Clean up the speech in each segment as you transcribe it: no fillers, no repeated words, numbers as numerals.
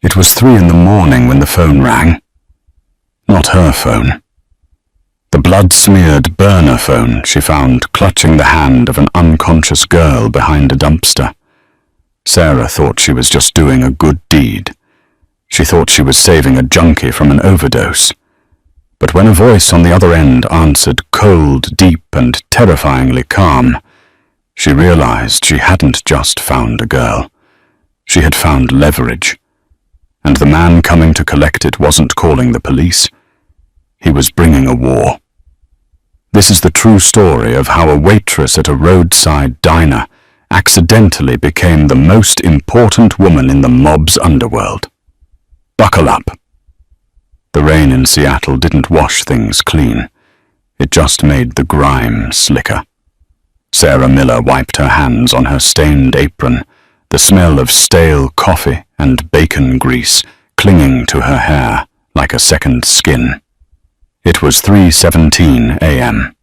It was 3 in the morning when the phone rang. Not her phone. The blood-smeared burner phone she found clutching the hand of an unconscious girl behind a dumpster. Sarah thought she was just doing a good deed. She thought she was saving a junkie from an overdose. But when a voice on the other end answered cold, deep, and terrifyingly calm, she realized she hadn't just found a girl. She had found leverage. And the man coming to collect it wasn't calling the police. He was bringing a war. This is the true story of how a waitress at a roadside diner accidentally became the most important woman in the mob's underworld. Buckle up. The rain in Seattle didn't wash things clean. It just made the grime slicker. Sarah Miller wiped her hands on her stained apron, the smell of stale coffee and bacon grease clinging to her hair like a second skin. It was 3:17 a.m.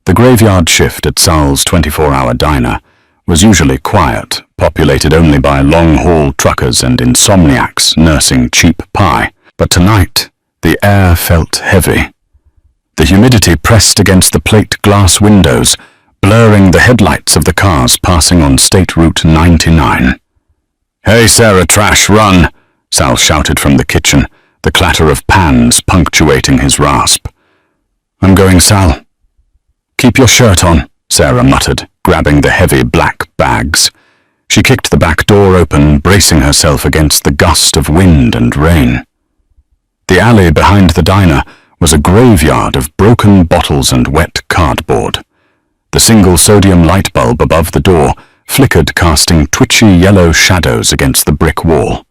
The graveyard shift at Sal's 24-hour diner was usually quiet, populated only by long-haul truckers and insomniacs nursing cheap pie. But tonight, the air felt heavy. The humidity pressed against the plate glass windows, blurring the headlights of the cars passing on State Route 99. "Hey, Sarah Trash, run!" Sal shouted from the kitchen, the clatter of pans punctuating his rasp. "I'm going, Sal." "Keep your shirt on," Sarah muttered, grabbing the heavy black bags. She kicked the back door open, bracing herself against the gust of wind and rain. The alley behind the diner was a graveyard of broken bottles and wet cardboard. The single sodium light bulb above the door flickered, casting twitchy yellow shadows against the brick wall.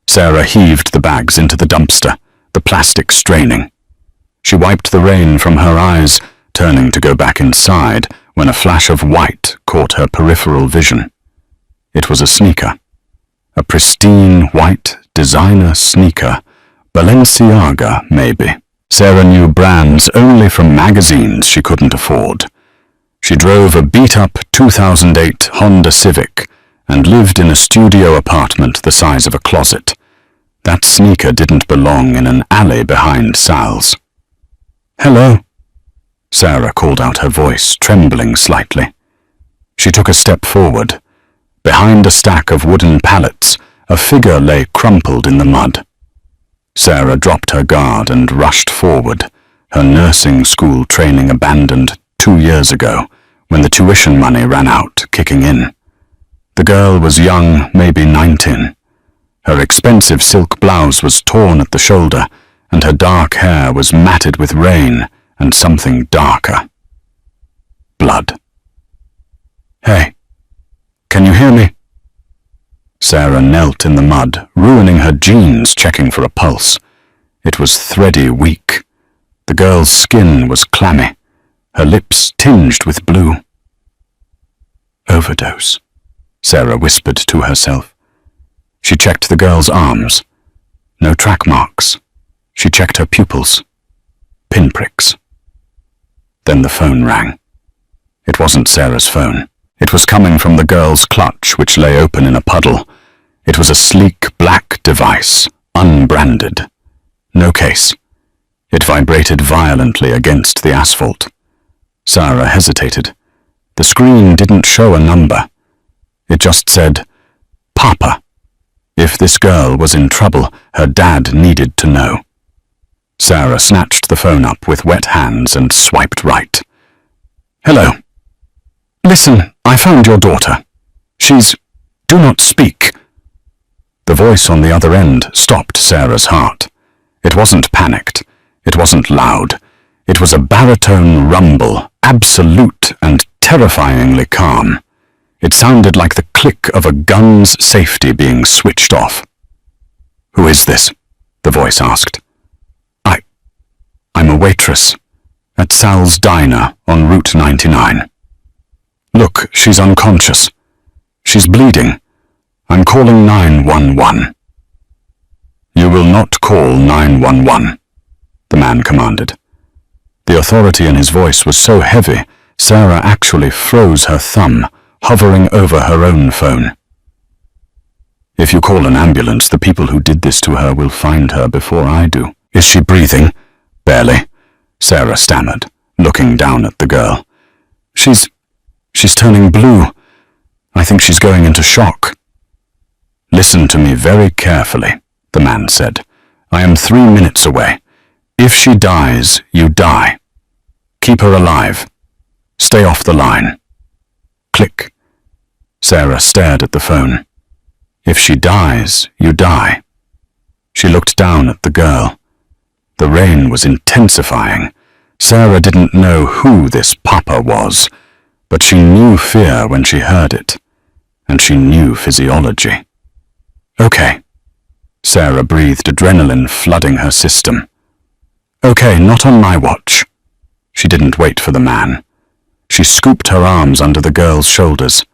Sarah heaved the bags into the dumpster, the plastic straining. She wiped the rain from her eyes, turning to go back inside when a flash of white caught her peripheral vision. It was a sneaker. A pristine white designer sneaker. Balenciaga, maybe. Sarah knew brands only from magazines she couldn't afford. She drove a beat-up 2008 Honda Civic and lived in a studio apartment the size of a closet. That sneaker didn't belong in an alley behind Sal's. "Hello," Sarah called out, her voice trembling slightly. She took a step forward. Behind a stack of wooden pallets, a figure lay crumpled in the mud. Sarah dropped her guard and rushed forward, her nursing school training abandoned 2 years ago, when the tuition money ran out, kicking in. The girl was young, maybe 19. Her expensive silk blouse was torn at the shoulder, and her dark hair was matted with rain and something darker. Blood. "Hey, can you hear me?" Sarah knelt in the mud, ruining her jeans checking for a pulse. It was thready weak. The girl's skin was clammy, her lips tinged with blue. "Overdose," Sarah whispered to herself. She checked the girl's arms. No track marks. She checked her pupils. Pinpricks. Then the phone rang. It wasn't Sarah's phone. It was coming from the girl's clutch, which lay open in a puddle. It was a sleek black device, unbranded. No case. It vibrated violently against the asphalt. Sarah hesitated. The screen didn't show a number. It just said, "Papa." If this girl was in trouble, her dad needed to know. Sarah snatched the phone up with wet hands and swiped right. "Hello. Listen, I found your daughter. She's... Do not speak." The voice on the other end stopped Sarah's heart. It wasn't panicked. It wasn't loud. It was a baritone rumble, absolute and terrifyingly calm. It sounded like the click of a gun's safety being switched off. "Who is this?" the voice asked. I'm a waitress at Sal's diner on Route 99. Look, she's unconscious. She's bleeding. I'm calling 911. "You will not call 911, the man commanded. The authority in his voice was so heavy, Sarah actually froze her thumb, hovering over her own phone. If you call an ambulance, the people who did this to her will find her before I do. Is she breathing? Barely, Sarah stammered, looking down at the girl. She's turning blue. I think she's going into shock. Listen to me very carefully, the man said. I am 3 minutes away. If she dies, you die. Keep her alive. Stay off the line. Click. Sarah stared at the phone. If she dies, you die. She looked down at the girl. The rain was intensifying. Sarah didn't know who this papa was, but she knew fear when she heard it, and she knew physiology. Okay. Sarah breathed, adrenaline flooding her system. Okay, not on my watch. She didn't wait for the man. She scooped her arms under the girl's shoulders.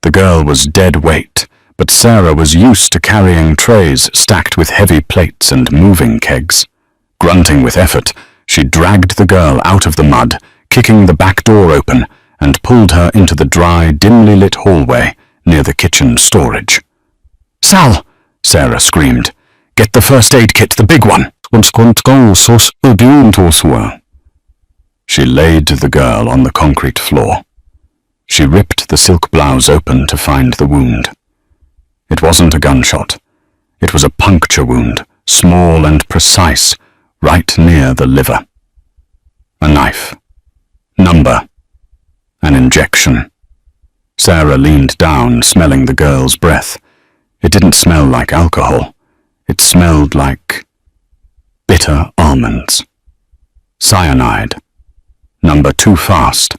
The girl was dead weight, but Sarah was used to carrying trays stacked with heavy plates and moving kegs. Grunting with effort, she dragged the girl out of the mud, kicking the back door open, and pulled her into the dry, dimly lit hallway near the kitchen storage. Sal! Sarah screamed. Get the first aid kit, the big one! She laid the girl on the concrete floor. She ripped the silk blouse open to find the wound. It wasn't a gunshot. It was a puncture wound, small and precise, right near the liver. A knife. Number. An injection. Sarah leaned down, smelling the girl's breath. It didn't smell like alcohol. It smelled like bitter almonds. Cyanide. Number too fast.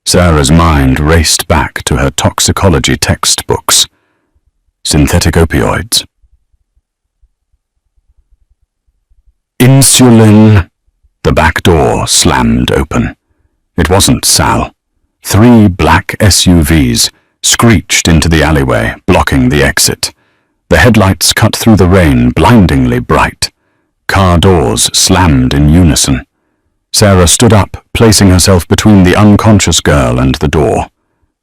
Sarah's mind raced back to her toxicology textbooks. Synthetic opioids. Insulin. The back door slammed open. It wasn't Sal. 3 black SUVs screeched into the alleyway, blocking the exit. The headlights cut through the rain, blindingly bright. Car doors slammed in unison. Sarah stood up, placing herself between the unconscious girl and the door.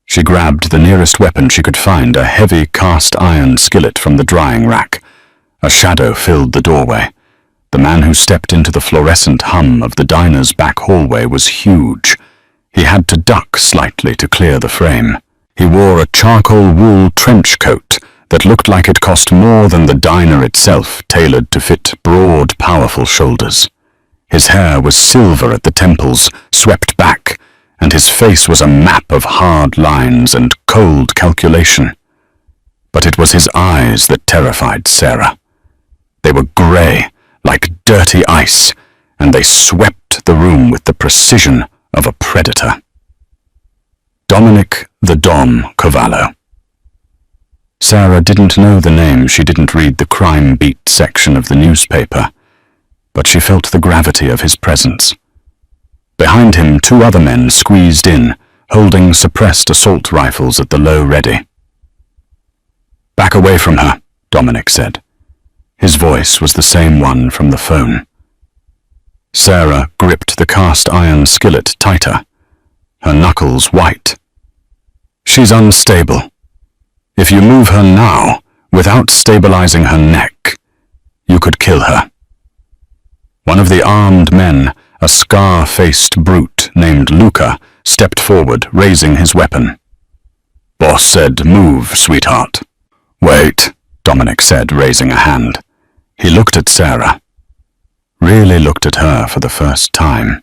She grabbed the nearest weapon she could find, a heavy cast-iron skillet from the drying rack. A shadow filled the doorway. The man who stepped into the fluorescent hum of the diner's back hallway was huge. He had to duck slightly to clear the frame. He wore a charcoal wool trench coat that looked like it cost more than the diner itself, tailored to fit broad, powerful shoulders. His hair was silver at the temples, swept back, and his face was a map of hard lines and cold calculation. But it was his eyes that terrified Sarah. They were grey, like dirty ice, and they swept the room with the precision of a predator. Dominic the Dom Cavallo. Sarah didn't know the name. She didn't read the crime beat section of the newspaper, but she felt the gravity of his presence. Behind him, 2 other men squeezed in, holding suppressed assault rifles at the low ready. Back away from her, Dominic said. His voice was the same one from the phone. Sarah gripped the cast-iron skillet tighter, her knuckles white. She's unstable. If you move her now, without stabilizing her neck, you could kill her. One of the armed men, a scar-faced brute named Luca, stepped forward, raising his weapon. Boss said, move, sweetheart. Wait, Dominic said, raising a hand. He looked at Sarah. Really looked at her for the first time.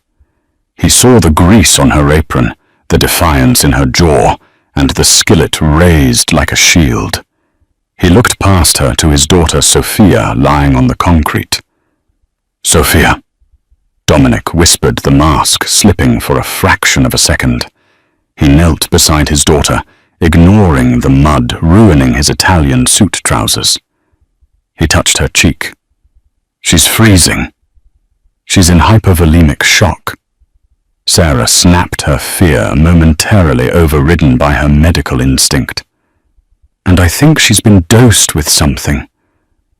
He saw the grease on her apron, the defiance in her jaw, and the skillet raised like a shield. He looked past her to his daughter Sophia lying on the concrete. Sophia. Dominic whispered, the mask slipping for a fraction of a second. He knelt beside his daughter, ignoring the mud ruining his Italian suit trousers. He touched her cheek. She's freezing. She's in hypovolemic shock. Sarah snapped her fear, momentarily overridden by her medical instinct. And I think she's been dosed with something.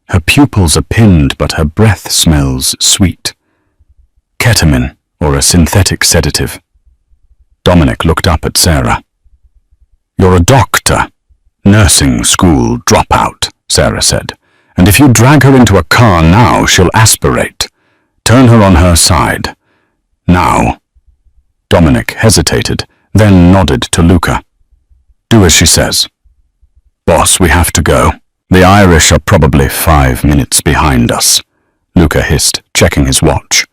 Her pupils are pinned, but her breath smells sweet. Ketamine, or a synthetic sedative. Dominic looked up at Sarah. You're a doctor, nursing school dropout, Sarah said. "And if you drag her into a car now, she'll aspirate. Turn her on her side. Now." Dominic hesitated, then nodded to Luca. "Do as she says." "Boss, we have to go. The Irish are probably 5 minutes behind us," Luca hissed, checking his watch.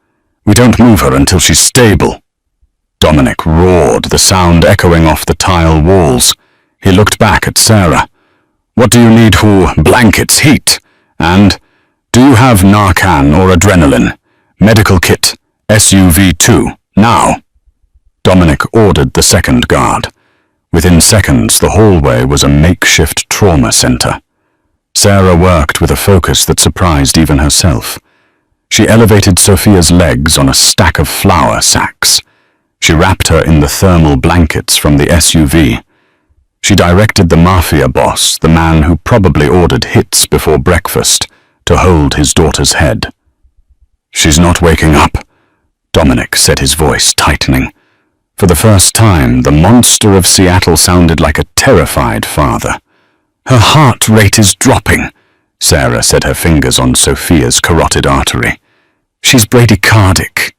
"We don't move her until she's stable." Dominic roared, the sound echoing off the tile walls. He looked back at Sarah. "What do you need? Who? Blankets, heat. And, do you have Narcan or adrenaline? Medical kit, SUV-2, now." Dominic ordered the second guard. Within seconds, the hallway was a makeshift trauma center. Sarah worked with a focus that surprised even herself. She elevated Sophia's legs on a stack of flour sacks. She wrapped her in the thermal blankets from the SUV. She directed the Mafia boss, the man who probably ordered hits before breakfast, to hold his daughter's head. "She's not waking up," Dominic said, his voice tightening. For the first time, the monster of Seattle sounded like a terrified father. "Her heart rate is dropping," Sarah said, her fingers on Sophia's carotid artery. "She's bradycardic.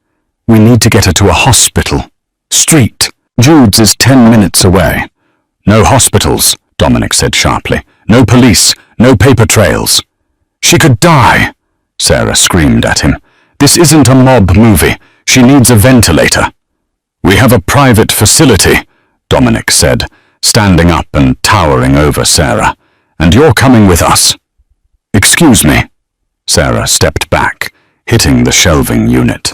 We need to get her to a hospital. Street. Jude's is 10 minutes away." "No hospitals," Dominic said sharply. "No police. No paper trails." "She could die," Sarah screamed at him. "This isn't a mob movie. She needs a ventilator." "We have a private facility," Dominic said, standing up and towering over Sarah. "And you're coming with us." "Excuse me." Sarah stepped back, hitting the shelving unit.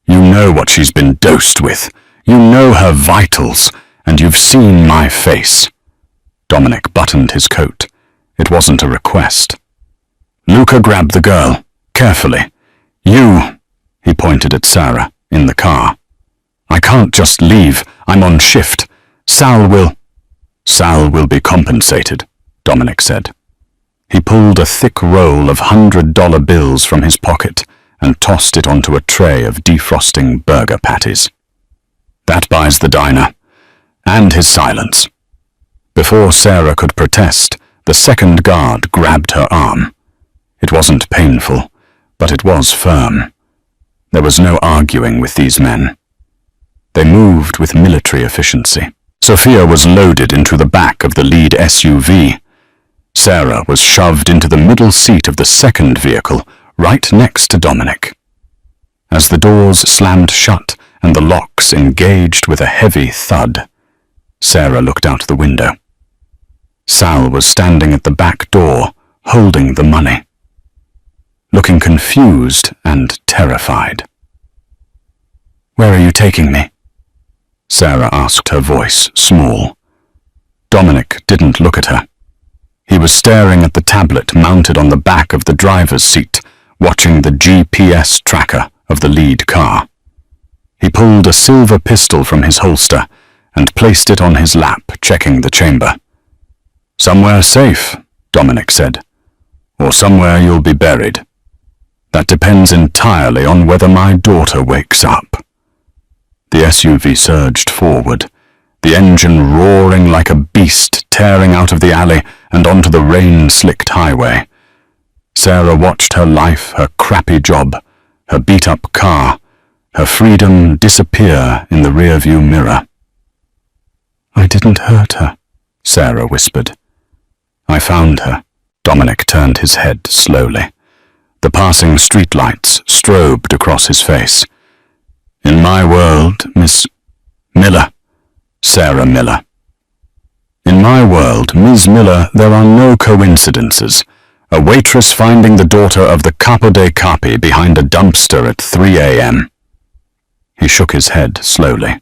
"You know what she's been dosed with. You know her vitals, and you've seen my face." Dominic buttoned his coat. It wasn't a request. Luca grabbed the girl, carefully. "You," he pointed at Sarah, in the car. "I can't just leave. I'm on shift. Sal will be compensated," Dominic said. He pulled a thick roll of $100 bills from his pocket and tossed it onto a tray of defrosting burger patties. "That buys the diner." And his silence. Before Sarah could protest, the second guard grabbed her arm. It wasn't painful, but it was firm. There was no arguing with these men. They moved with military efficiency. Sophia was loaded into the back of the lead SUV. Sarah was shoved into the middle seat of the second vehicle, right next to Dominic. As the doors slammed shut and the locks engaged with a heavy thud, Sarah looked out the window. Sal was standing at the back door, holding the money, looking confused and terrified. "Where are you taking me?" Sarah asked, her voice small. Dominic didn't look at her. He was staring at the tablet mounted on the back of the driver's seat, watching the GPS tracker of the lead car. He pulled a silver pistol from his holster and placed it on his lap, checking the chamber. "Somewhere safe," Dominic said. "Or somewhere you'll be buried. That depends entirely on whether my daughter wakes up." The SUV surged forward, the engine roaring like a beast tearing out of the alley and onto the rain-slicked highway. Sarah watched her life, her crappy job, her beat-up car, her freedom disappear in the rearview mirror. "I didn't hurt her," Sarah whispered. "I found her." Dominic turned his head slowly. The passing streetlights strobed across his face. "In my world, Miss Miller, Sarah Miller. In my world, Ms. Miller, there are no coincidences. A waitress finding the daughter of the Capo dei Capi behind a dumpster at 3 a.m. He shook his head slowly.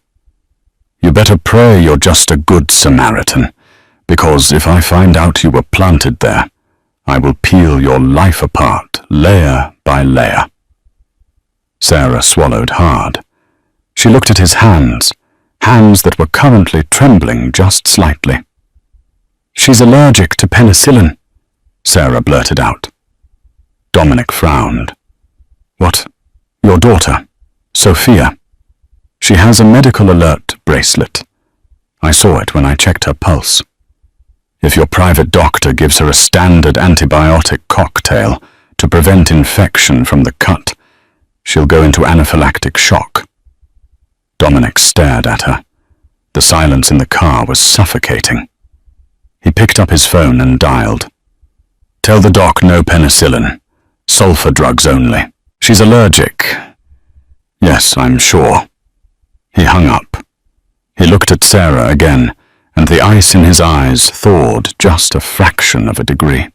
"You better pray you're just a good Samaritan, because if I find out you were planted there, I will peel your life apart, layer by layer." Sarah swallowed hard. She looked at his hands, hands that were currently trembling just slightly. "She's allergic to penicillin," Sarah blurted out. Dominic frowned. "What? Your daughter, Sophia? She has a medical alert bracelet. I saw it when I checked her pulse." If your private doctor gives her a standard antibiotic cocktail to prevent infection from the cut, she'll go into anaphylactic shock. Dominic stared at her. The silence in the car was suffocating. He picked up his phone and dialed. "Tell the doc no penicillin. Sulfur drugs only. She's allergic." "Yes, I'm sure." He hung up. He looked at Sarah again, and the ice in his eyes thawed just a fraction of a degree.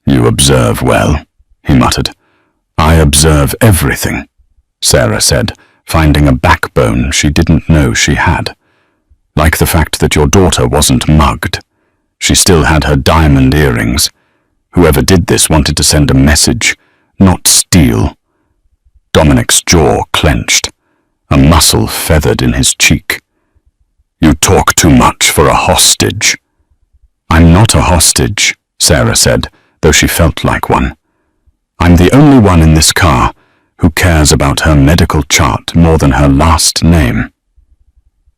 "You observe well," he muttered. "I observe everything," Sarah said, finding a backbone she didn't know she had. "Like the fact that your daughter wasn't mugged. She still had her diamond earrings. Whoever did this wanted to send a message, not steal." Dominic's jaw clenched. A muscle feathered in his cheek. "You talk too much for a hostage." "I'm not a hostage," Sarah said, though she felt like one. "I'm the only one in this car who cares about her medical chart more than her last name."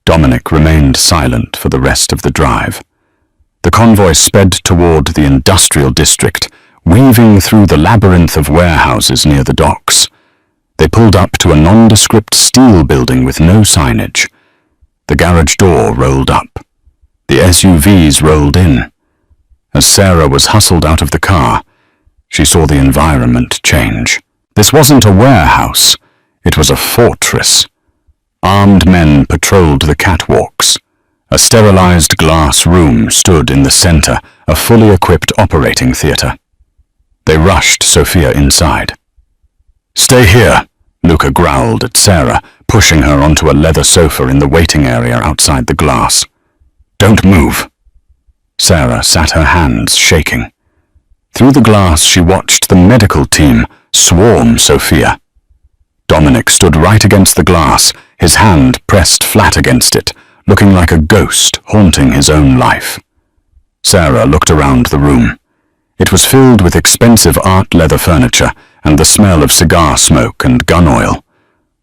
Dominic remained silent for the rest of the drive. The convoy sped toward the industrial district, weaving through the labyrinth of warehouses near the docks. They pulled up to a nondescript steel building with no signage. The garage door rolled up. The SUVs rolled in. As Sarah was hustled out of the car, she saw the environment change. This wasn't a warehouse. It was a fortress. Armed men patrolled the catwalks. A sterilized glass room stood in the center, a fully equipped operating theater. They rushed Sophia inside. "Stay here," Luca growled at Sarah, pushing her onto a leather sofa in the waiting area outside the glass. "Don't move." Sarah sat her hands shaking. Through the glass she watched the medical team swarm Sophia. Dominic stood right against the glass, his hand pressed flat against it, looking like a ghost haunting his own life. Sarah looked around the room. It was filled with expensive art leather furniture and the smell of cigar smoke and gun oil.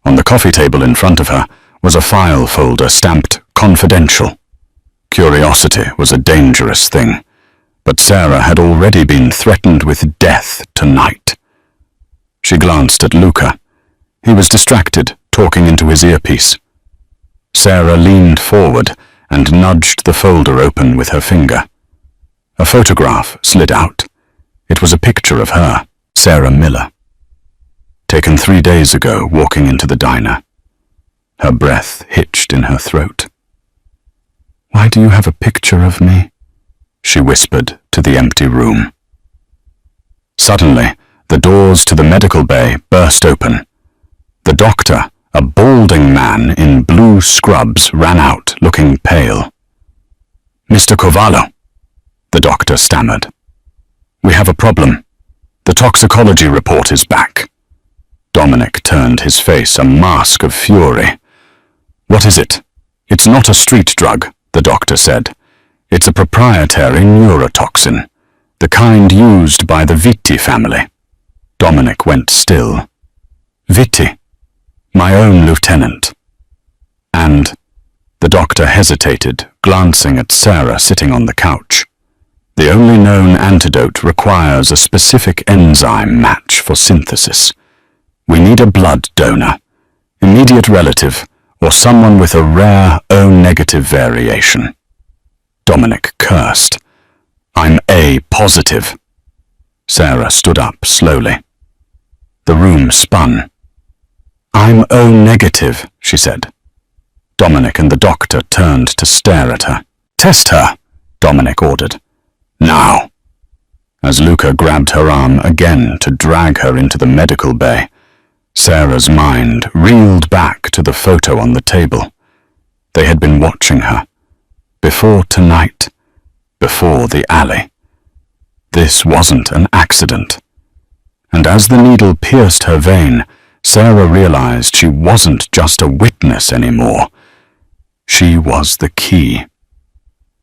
On the coffee table in front of her was a file folder stamped "Confidential." Curiosity was a dangerous thing, but Sarah had already been threatened with death tonight. She glanced at Luca. He was distracted, talking into his earpiece. Sarah leaned forward and nudged the folder open with her finger. A photograph slid out. It was a picture of her, Sarah Miller. Taken 3 days ago, walking into the diner. Her breath hitched in her throat. "Why do you have a picture of me?" she whispered to the empty room. Suddenly, the doors to the medical bay burst open. The doctor, a balding man in blue scrubs, ran out, looking pale. "Mr. Cavallo," the doctor stammered. "We have a problem. The toxicology report is back." Dominic turned his face a mask of fury. "What is it?" "It's not a street drug," the doctor said. "It's a proprietary neurotoxin, the kind used by the Vitti family." Dominic went still. "Vitti? My own lieutenant." "And?" The doctor hesitated, glancing at Sarah sitting on the couch. "The only known antidote requires a specific enzyme match for synthesis. We need a blood donor, immediate relative, or someone with a rare O-negative variation." Dominic cursed. "I'm A positive." Sarah stood up slowly. The room spun. "I'm O-negative," she said. Dominic and the doctor turned to stare at her. "Test her," Dominic ordered. "Now." As Luca grabbed her arm again to drag her into the medical bay, Sarah's mind reeled back to the photo on the table. They had been watching her. Before tonight. Before the alley. This wasn't an accident. And as the needle pierced her vein, Sarah realized she wasn't just a witness anymore. She was the key.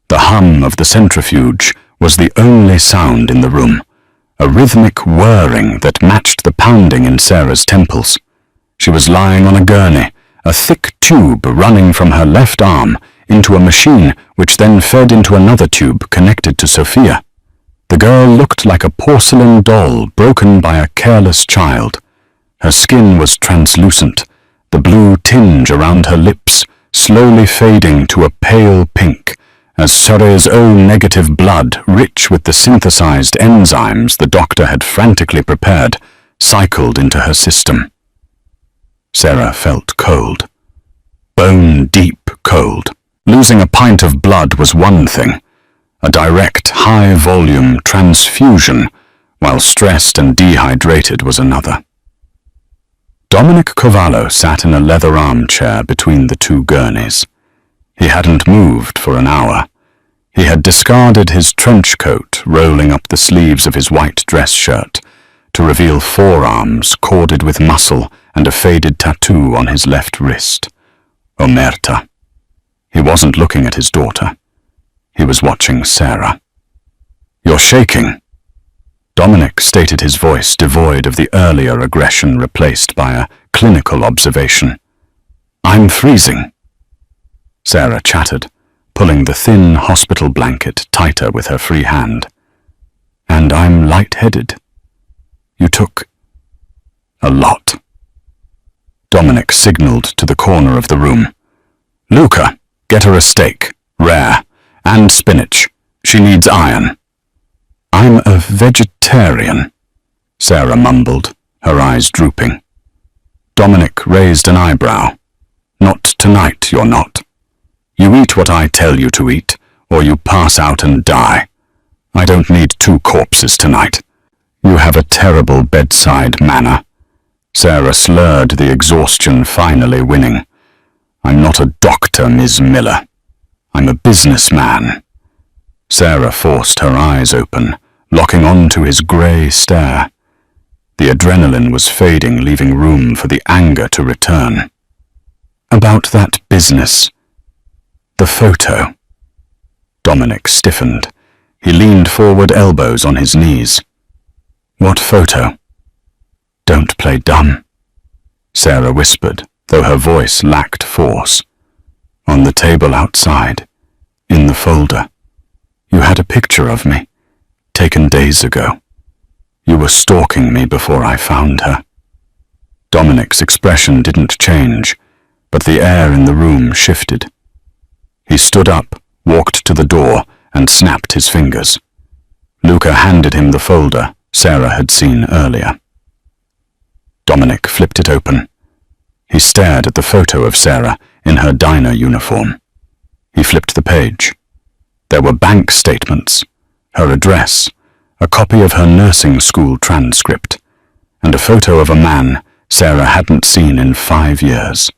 The hum of the centrifuge was the only sound in the room, a rhythmic whirring that matched the pounding in Sarah's temples. She was lying on a gurney, a thick tube running from her left arm into a machine which then fed into another tube connected to Sophia. The girl looked like a porcelain doll broken by a careless child. Her skin was translucent, the blue tinge around her lips slowly fading to a pale pink as Sore's O-negative blood, rich with the synthesized enzymes the doctor had frantically prepared, cycled into her system. Sarah felt cold. Bone-deep cold. Losing a pint of blood was one thing. A direct, high-volume transfusion, while stressed and dehydrated, was another. Dominic Cavallo sat in a leather armchair between the two gurneys. He hadn't moved for an hour. He had discarded his trench coat, rolling up the sleeves of his white dress shirt, to reveal forearms corded with muscle and a faded tattoo on his left wrist. Omerta. He wasn't looking at his daughter. He was watching Sarah. "You're shaking." Dominic stated his voice devoid of the earlier aggression replaced by a clinical observation. "I'm freezing." Sarah chattered, pulling the thin hospital blanket tighter with her free hand. "And I'm lightheaded. You took a lot." Dominic signaled to the corner of the room. "Luca, get her a steak, rare, and spinach. She needs iron." "I'm a vegetarian," Sarah mumbled, her eyes drooping. Dominic raised an eyebrow. "Not tonight, you're not. You eat what I tell you to eat, or you pass out and die. I don't need 2 corpses tonight." "You have a terrible bedside manner." Sarah slurred, the exhaustion finally winning. "I'm not a doctor, Ms. Miller. I'm a businessman." Sarah forced her eyes open, locking onto his grey stare. The adrenaline was fading, leaving room for the anger to return. "About that business. The photo." Dominic stiffened. He leaned forward, elbows on his knees. "What photo?" "Don't play dumb," Sarah whispered, though her voice lacked force. "On the table outside, in the folder. You had a picture of me, taken days ago. You were stalking me before I found her." Dominic's expression didn't change, but the air in the room shifted. He stood up, walked to the door, and snapped his fingers. Luca handed him the folder Sarah had seen earlier. Dominic flipped it open. He stared at the photo of Sarah in her diner uniform. He flipped the page. There were bank statements, her address, a copy of her nursing school transcript, and a photo of a man Sarah hadn't seen in 5 years.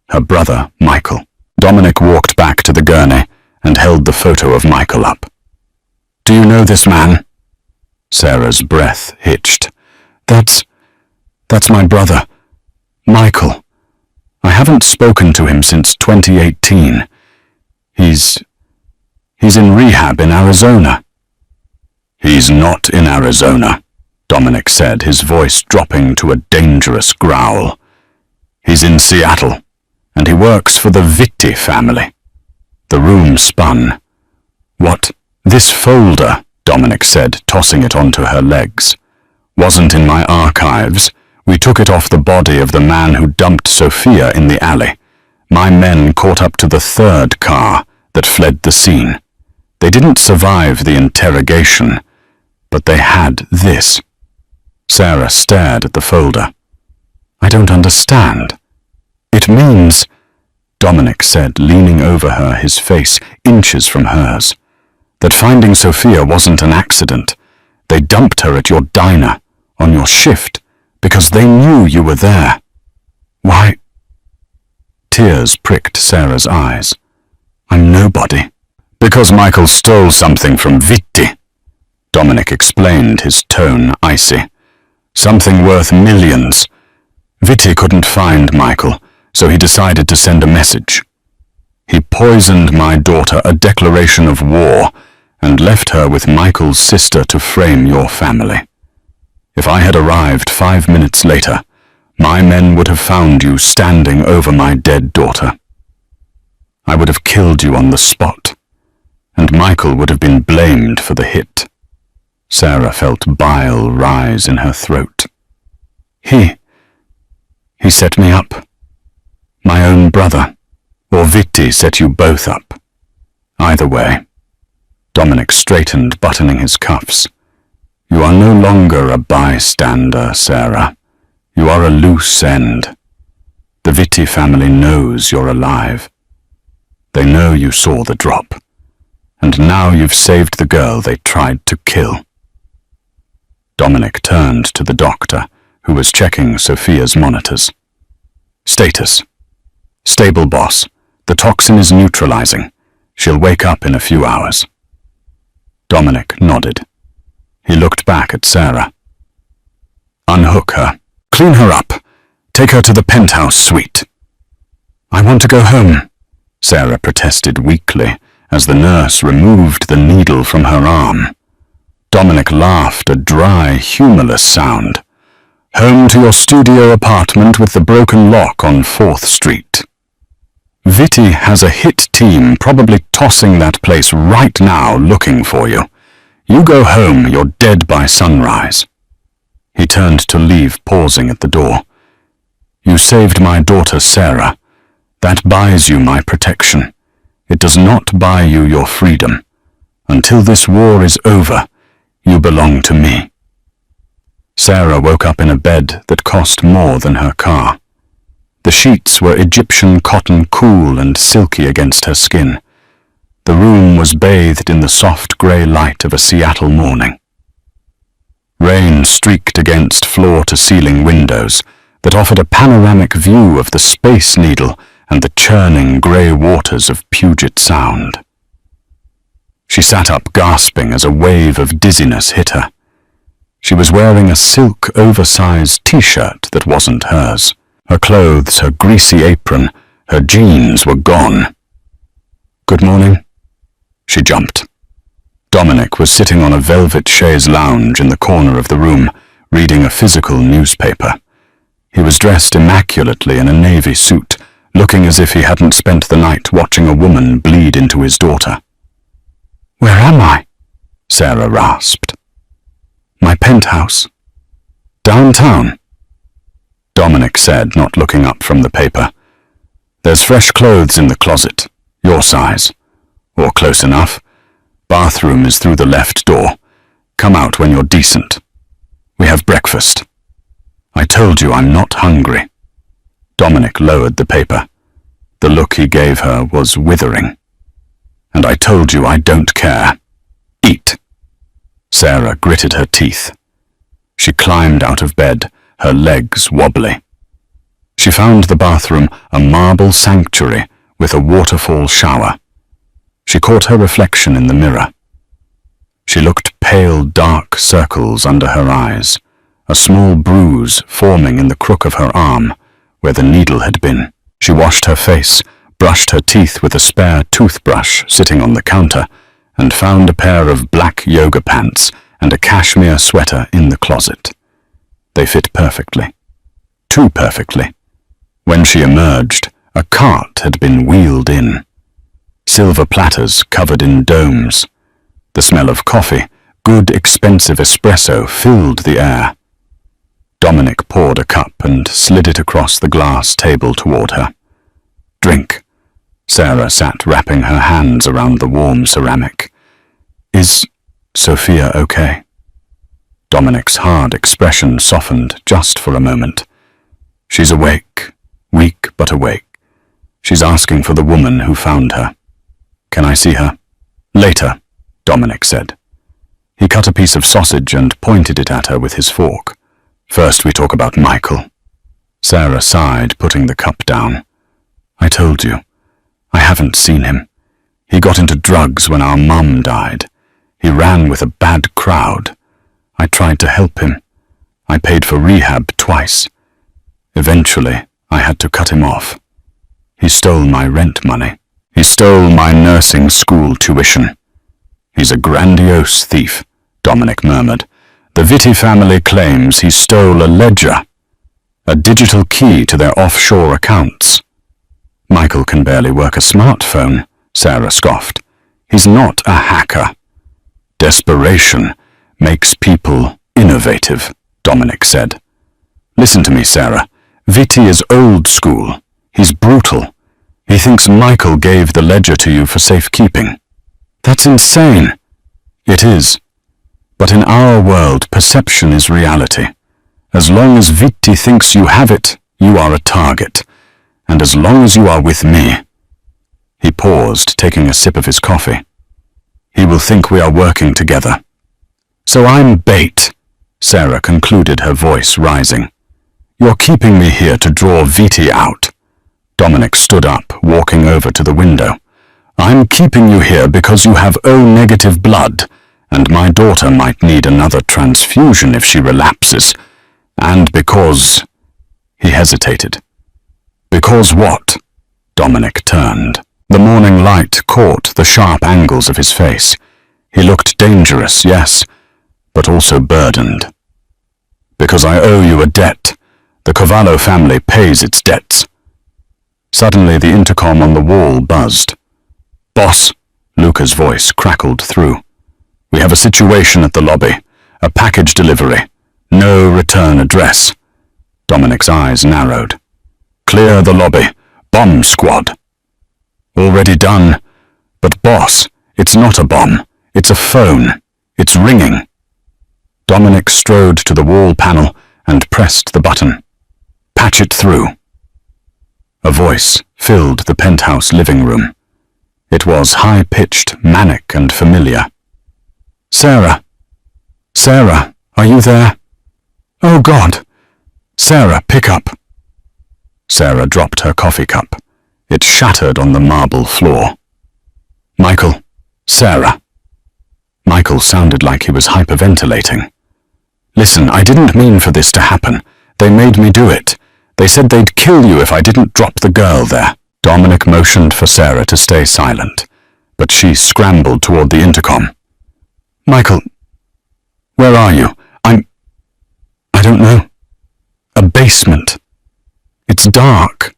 Her brother, Michael. Dominic walked back to the gurney and held the photo of Michael up. "Do you know this man?" Sarah's breath hitched. That's my brother, Michael. I haven't spoken to him since 2018. He's in rehab in Arizona." "He's not in Arizona," Dominic said, his voice dropping to a dangerous growl. "He's in Seattle, and he works for the Vitti family." The room spun. "What? This folder," Dominic said, tossing it onto her legs, "wasn't in my archives. We took it off the body of the man who dumped Sophia in the alley. My men caught up to the 3rd car that fled the scene. They didn't survive the interrogation, but they had this." Sarah stared at the folder. "I don't understand." "It means," Dominic said, leaning over her, his face inches from hers, "that finding Sophia wasn't an accident. They dumped her at your diner, on your shift, because they knew you were there." "Why?" Tears pricked Sarah's eyes. "I'm nobody." "Because Michael stole something from Vitti," Dominic explained, his tone icy. "Something worth millions. Vitti couldn't find Michael, so he decided to send a message. He poisoned my daughter a declaration of war and left her with Michael's sister to frame your family. If I had arrived 5 minutes later, my men would have found you standing over my dead daughter." I would have killed you on the spot, and Michael would have been blamed for the hit. Sarah felt bile rise in her throat. He set me up. My own brother, or Vitti set you both up. Either way. Dominic straightened, buttoning his cuffs. You are no longer a bystander, Sarah. You are a loose end. The Vitti family knows you're alive. They know you saw the drop, and now you've saved the girl they tried to kill. Dominic turned to the doctor, who was checking Sophia's monitors. Status. Stable, boss. The toxin is neutralizing. She'll wake up in a few hours. Dominic nodded. He looked back at Sarah. Unhook her. Clean her up. Take her to the penthouse suite. I want to go home, Sarah protested weakly as the nurse removed the needle from her arm. Dominic laughed, a dry, humorless sound. Home to your studio apartment with the broken lock on 4th Street. Vitti has a hit team probably tossing that place right now looking for you. You go home, you're dead by sunrise. He turned to leave, pausing at the door. You saved my daughter Sarah. That buys you my protection. It does not buy you your freedom. Until this war is over, you belong to me. Sarah woke up in a bed that cost more than her car. The sheets were Egyptian cotton, cool and silky against her skin. The room was bathed in the soft grey light of a Seattle morning. Rain streaked against floor-to-ceiling windows that offered a panoramic view of the Space Needle and the churning grey waters of Puget Sound. She sat up gasping as a wave of dizziness hit her. She was wearing a silk oversized t-shirt that wasn't hers. Her clothes, her greasy apron, her jeans were gone. Good morning. She jumped. Dominic was sitting on a velvet chaise lounge in the corner of the room, reading a physical newspaper. He was dressed immaculately in a navy suit, looking as if he hadn't spent the night watching a woman bleed into his daughter. Where am I? Sarah rasped. My penthouse. Downtown. Dominic said, not looking up from the paper. There's fresh clothes in the closet, your size. Or close enough. Bathroom is through the left door. Come out when you're decent. We have breakfast. I told you I'm not hungry. Dominic lowered the paper. The look he gave her was withering. And I told you I don't care. Eat. Sarah gritted her teeth. She climbed out of bed, her legs wobbly. She found the bathroom a marble sanctuary with a waterfall shower. She caught her reflection in the mirror. She looked pale, dark circles under her eyes, a small bruise forming in the crook of her arm where the needle had been. She washed her face, brushed her teeth with a spare toothbrush sitting on the counter, and found a pair of black yoga pants and a cashmere sweater in the closet. They fit perfectly. Too perfectly. When she emerged, a cart had been wheeled in. Silver platters covered in domes. The smell of coffee, good expensive espresso, filled the air. Dominic poured a cup and slid it across the glass table toward her. Drink. Sarah sat wrapping her hands around the warm ceramic. Is Sophia okay? Dominic's hard expression softened just for a moment. She's awake, weak but awake. She's asking for the woman who found her. Can I see her? Later, Dominic said. He cut a piece of sausage and pointed it at her with his fork. First we talk about Michael. Sarah sighed, putting the cup down. I told you. I haven't seen him. He got into drugs when our mum died. He ran with a bad crowd. I tried to help him. I paid for rehab twice. Eventually, I had to cut him off. He stole my rent money. He stole my nursing school tuition. He's a grandiose thief, Dominic murmured. The Vitti family claims he stole a ledger, a digital key to their offshore accounts. Michael can barely work a smartphone, Sarah scoffed. He's not a hacker. Desperation makes people innovative, Dominic said. Listen to me, Sarah. Vitti is old school. He's brutal. He thinks Michael gave the ledger to you for safekeeping. That's insane. It is. But in our world, perception is reality. As long as Vitti thinks you have it, you are a target. And as long as you are with me— He paused, taking a sip of his coffee. He will think we are working together. So I'm bait, Sarah concluded, her voice rising. You're keeping me here to draw Vitti out. Dominic stood up, walking over to the window. I'm keeping you here because you have O-negative blood, and my daughter might need another transfusion if she relapses. And because— He hesitated. Because what? Dominic turned. The morning light caught the sharp angles of his face. He looked dangerous, yes, but also burdened. Because I owe you a debt. The Cavallo family pays its debts. Suddenly the intercom on the wall buzzed. Boss, Luca's voice crackled through. We have a situation at the lobby. A package delivery. No return address. Dominic's eyes narrowed. Clear the lobby. Bomb squad. Already done. But boss, it's not a bomb. It's a phone. It's ringing. Dominic strode to the wall panel and pressed the button. Patch it through. A voice filled the penthouse living room. It was high-pitched, manic, and familiar. Sarah. Sarah, are you there? Oh, God. Sarah, pick up. Sarah dropped her coffee cup. It shattered on the marble floor. Michael. Sarah. Michael sounded like he was hyperventilating. Listen, I didn't mean for this to happen. They made me do it. They said they'd kill you if I didn't drop the girl there. Dominic motioned for Sarah to stay silent, but she scrambled toward the intercom. Michael, where are you? I don't know. A basement. It's dark.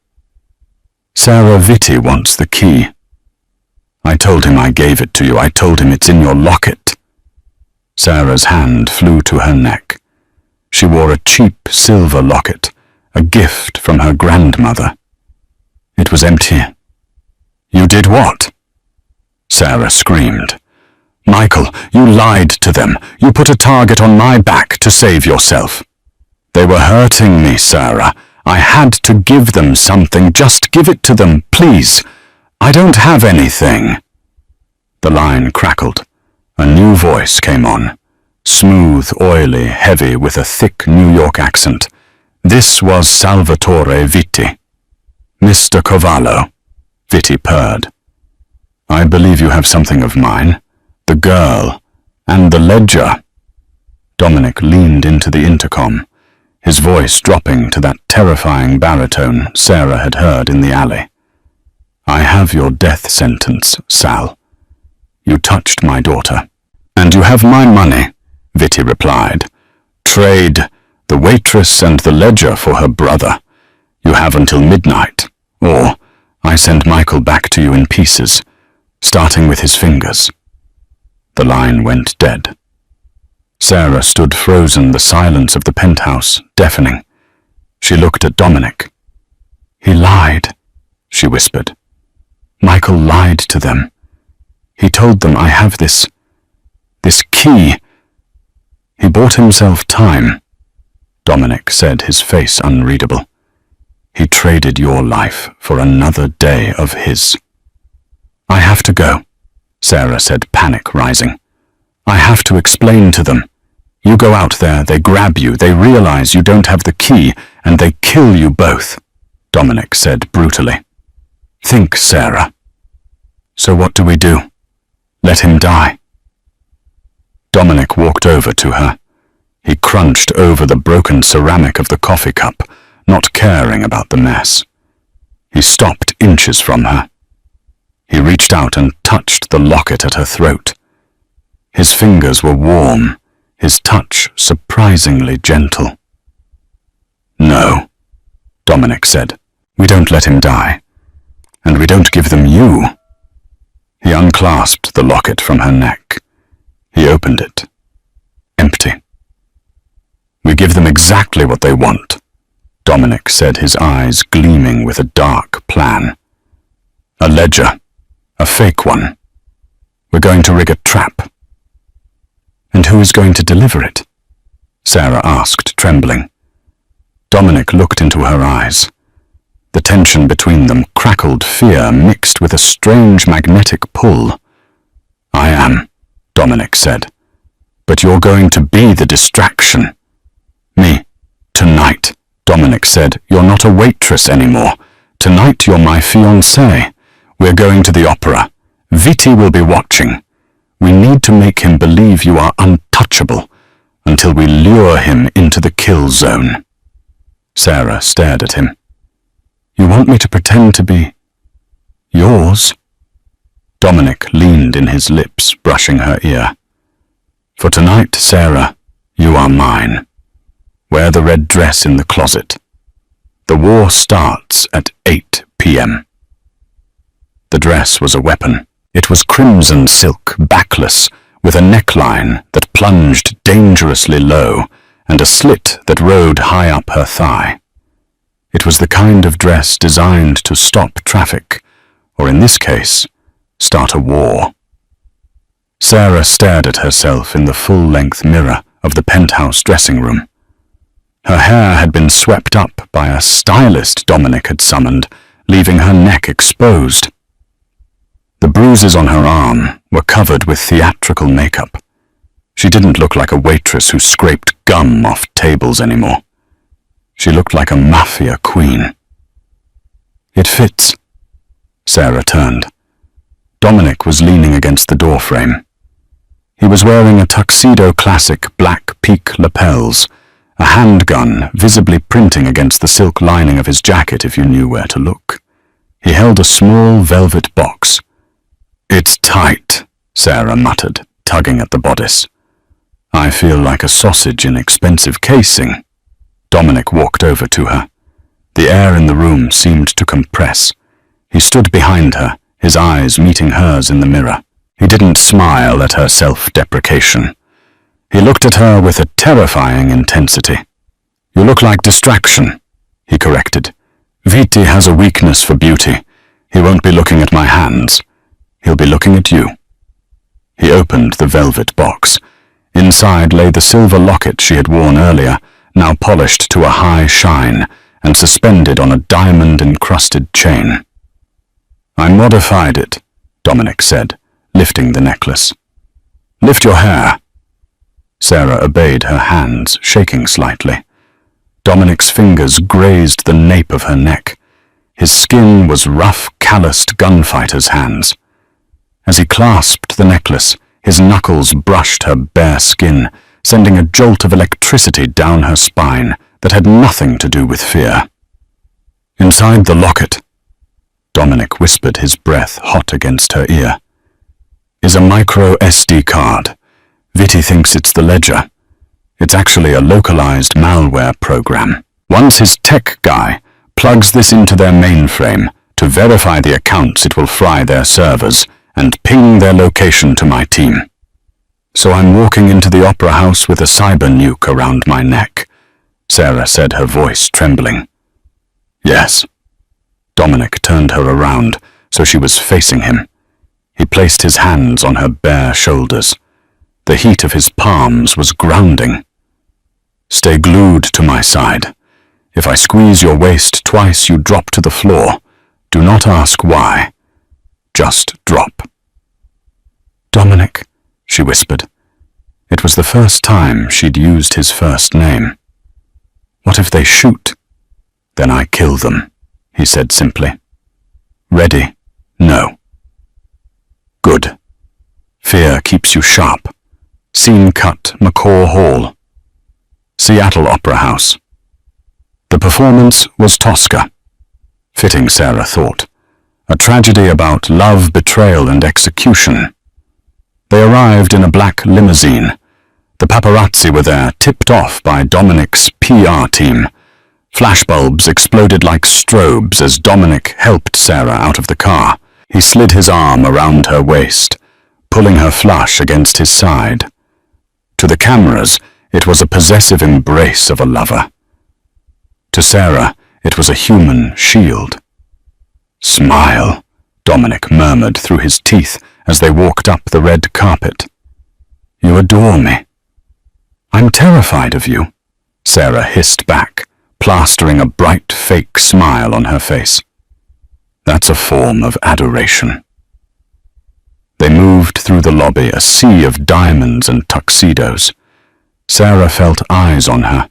Sarah Vitti wants the key. I told him I gave it to you. I told him it's in your locket. Sarah's hand flew to her neck. She wore a cheap silver locket, a gift from her grandmother. It was empty. You did what? Sarah screamed. Michael, you lied to them. You put a target on my back to save yourself. They were hurting me, Sarah. I had to give them something. Just give it to them, please. I don't have anything. The line crackled. A new voice came on. Smooth, oily, heavy, with a thick New York accent. This was Salvatore Vitti. Mr. Cavallo, Vitti purred. I believe you have something of mine. The girl, and the ledger. Dominic leaned into the intercom, his voice dropping to that terrifying baritone Sarah had heard in the alley. I have your death sentence, Sal. You touched my daughter. And you have my money, Vitti replied. Trade the waitress and the ledger for her brother. You have until midnight, or I send Michael back to you in pieces, starting with his fingers. The line went dead. Sarah stood frozen, the silence of the penthouse deafening. She looked at Dominic. He lied, she whispered. Michael lied to them. He told them I have this key. He bought himself time, Dominic said, his face unreadable. He traded your life for another day of his. I have to go, Sarah said, panic rising. I have to explain to them. You go out there, they grab you, they realize you don't have the key, and they kill you both, Dominic said brutally. Think, Sarah. So what do we do? Let him die? Dominic walked over to her. He crunched over the broken ceramic of the coffee cup, not caring about the mess. He stopped inches from her. He reached out and touched the locket at her throat. His fingers were warm, his touch surprisingly gentle. No, Dominic said. We don't let him die. And we don't give them you. He unclasped the locket from her neck. He opened it. Empty. We give them exactly what they want, Dominic said, his eyes gleaming with a dark plan. A ledger. A fake one. We're going to rig a trap. And who is going to deliver it? Sarah asked, trembling. Dominic looked into her eyes. The tension between them crackled fear mixed with a strange magnetic pull. I am, Dominic said. But you're going to be the distraction. Me. Tonight, Dominic said. You're not a waitress anymore. Tonight you're my fiancée. We're going to the opera. Viti will be watching. We need to make him believe you are untouchable until we lure him into the kill zone. Sarah stared at him. You want me to pretend to be yours? Dominic leaned in his lips, brushing her ear. For tonight, Sarah, you are mine. Wear the red dress in the closet. The war starts at 8 p.m. The dress was a weapon. It was crimson silk, backless, with a neckline that plunged dangerously low and a slit that rode high up her thigh. It was the kind of dress designed to stop traffic, or in this case, start a war. Sarah stared at herself in the full-length mirror of the penthouse dressing room. Her hair had been swept up by a stylist Dominic had summoned, leaving her neck exposed. The bruises on her arm were covered with theatrical makeup. She didn't look like a waitress who scraped gum off tables anymore. She looked like a Mafia queen. It fits. Sarah turned. Dominic was leaning against the doorframe. He was wearing a tuxedo classic black peak lapels, a handgun visibly printing against the silk lining of his jacket if you knew where to look. He held a small velvet box. It's tight, Sarah muttered, tugging at the bodice. I feel like a sausage in expensive casing. Dominic walked over to her. The air in the room seemed to compress. He stood behind her, his eyes meeting hers in the mirror. He didn't smile at her self-deprecation. He looked at her with a terrifying intensity. You look like distraction, he corrected. Viti has a weakness for beauty. He won't be looking at my hands. He'll be looking at you. He opened the velvet box. Inside lay the silver locket she had worn earlier, now polished to a high shine and suspended on a diamond-encrusted chain. I modified it, Dominic said, lifting the necklace. Lift your hair. Sarah obeyed, her hands shaking slightly. Dominic's fingers grazed the nape of her neck. His skin was rough, calloused gunfighter's hands. As he clasped the necklace, his knuckles brushed her bare skin, sending a jolt of electricity down her spine that had nothing to do with fear. Inside the locket, Dominic whispered, his breath hot against her ear, is a micro SD card. Viti thinks it's the ledger. It's actually a localized malware program. Once his tech guy plugs this into their mainframe, to verify the accounts it will fry their servers and ping their location to my team. So I'm walking into the opera house with a cyber nuke around my neck, Sarah said, her voice trembling. Yes. Dominic turned her around so she was facing him. He placed his hands on her bare shoulders. The heat of his palms was grounding. Stay glued to my side. If I squeeze your waist twice, you drop to the floor. Do not ask why. Just drop. Dominic, she whispered. It was the first time she'd used his first name. What if they shoot? Then I kill them, he said simply. Ready? No. Good. Fear keeps you sharp. Scene cut, McCaw Hall. Seattle Opera House. The performance was Tosca. Fitting, Sarah thought. A tragedy about love, betrayal, and execution. They arrived in a black limousine. The paparazzi were there, tipped off by Dominic's PR team. Flashbulbs exploded like strobes as Dominic helped Sarah out of the car. He slid his arm around her waist, pulling her flush against his side. To the cameras, it was a possessive embrace of a lover. To Sarah, it was a human shield. "Smile," Dominic murmured through his teeth as they walked up the red carpet. "You adore me." "I'm terrified of you," Sarah hissed back, plastering a bright fake smile on her face. "That's a form of adoration." They moved through the lobby, a sea of diamonds and tuxedos. Sarah felt eyes on her.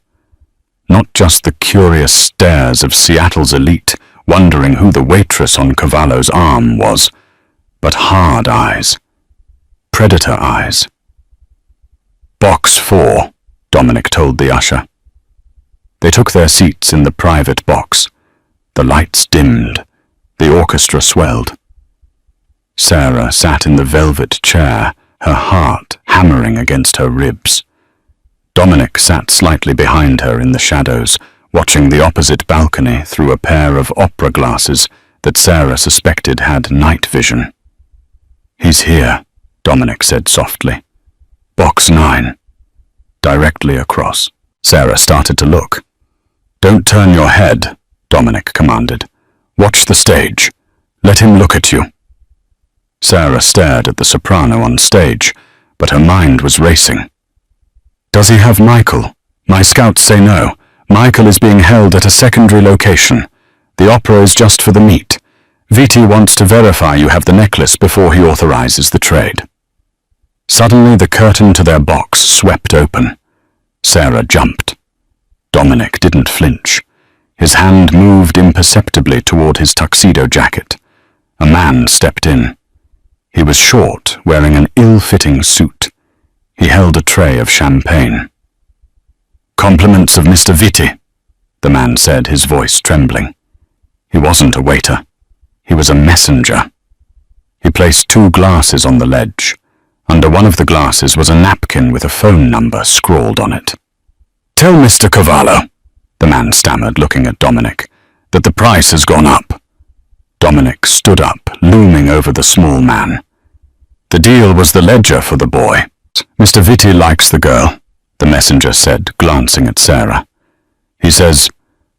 Not just the curious stares of Seattle's elite, wondering who the waitress on Cavallo's arm was, but hard eyes. Predator eyes. "Box 4, Dominic told the usher. They took their seats in the private box. The lights dimmed. The orchestra swelled. Sarah sat in the velvet chair, her heart hammering against her ribs. Dominic sat slightly behind her in the shadows, watching the opposite balcony through a pair of opera glasses that Sarah suspected had night vision. "He's here," Dominic said softly. "Box 9. Directly across." Sarah started to look. "Don't turn your head," Dominic commanded. "Watch the stage. Let him look at you." Sarah stared at the soprano on stage, but her mind was racing. "Does he have Michael? My scouts say no. Michael is being held at a secondary location. The opera is just for the meet. Viti wants to verify you have the necklace before he authorizes the trade." Suddenly the curtain to their box swept open. Sarah jumped. Dominic didn't flinch. His hand moved imperceptibly toward his tuxedo jacket. A man stepped in. He was short, wearing an ill-fitting suit. He held a tray of champagne. "Compliments of Mr. Viti," the man said, his voice trembling. He wasn't a waiter. He was a messenger. He placed 2 glasses on the ledge. Under one of the glasses was a napkin with a phone number scrawled on it. "Tell Mr. Cavallo," the man stammered, looking at Dominic, "that the price has gone up." Dominic stood up, looming over the small man. "The deal was the ledger for the boy. Mr. Viti likes the girl," the messenger said, glancing at Sarah. "He says,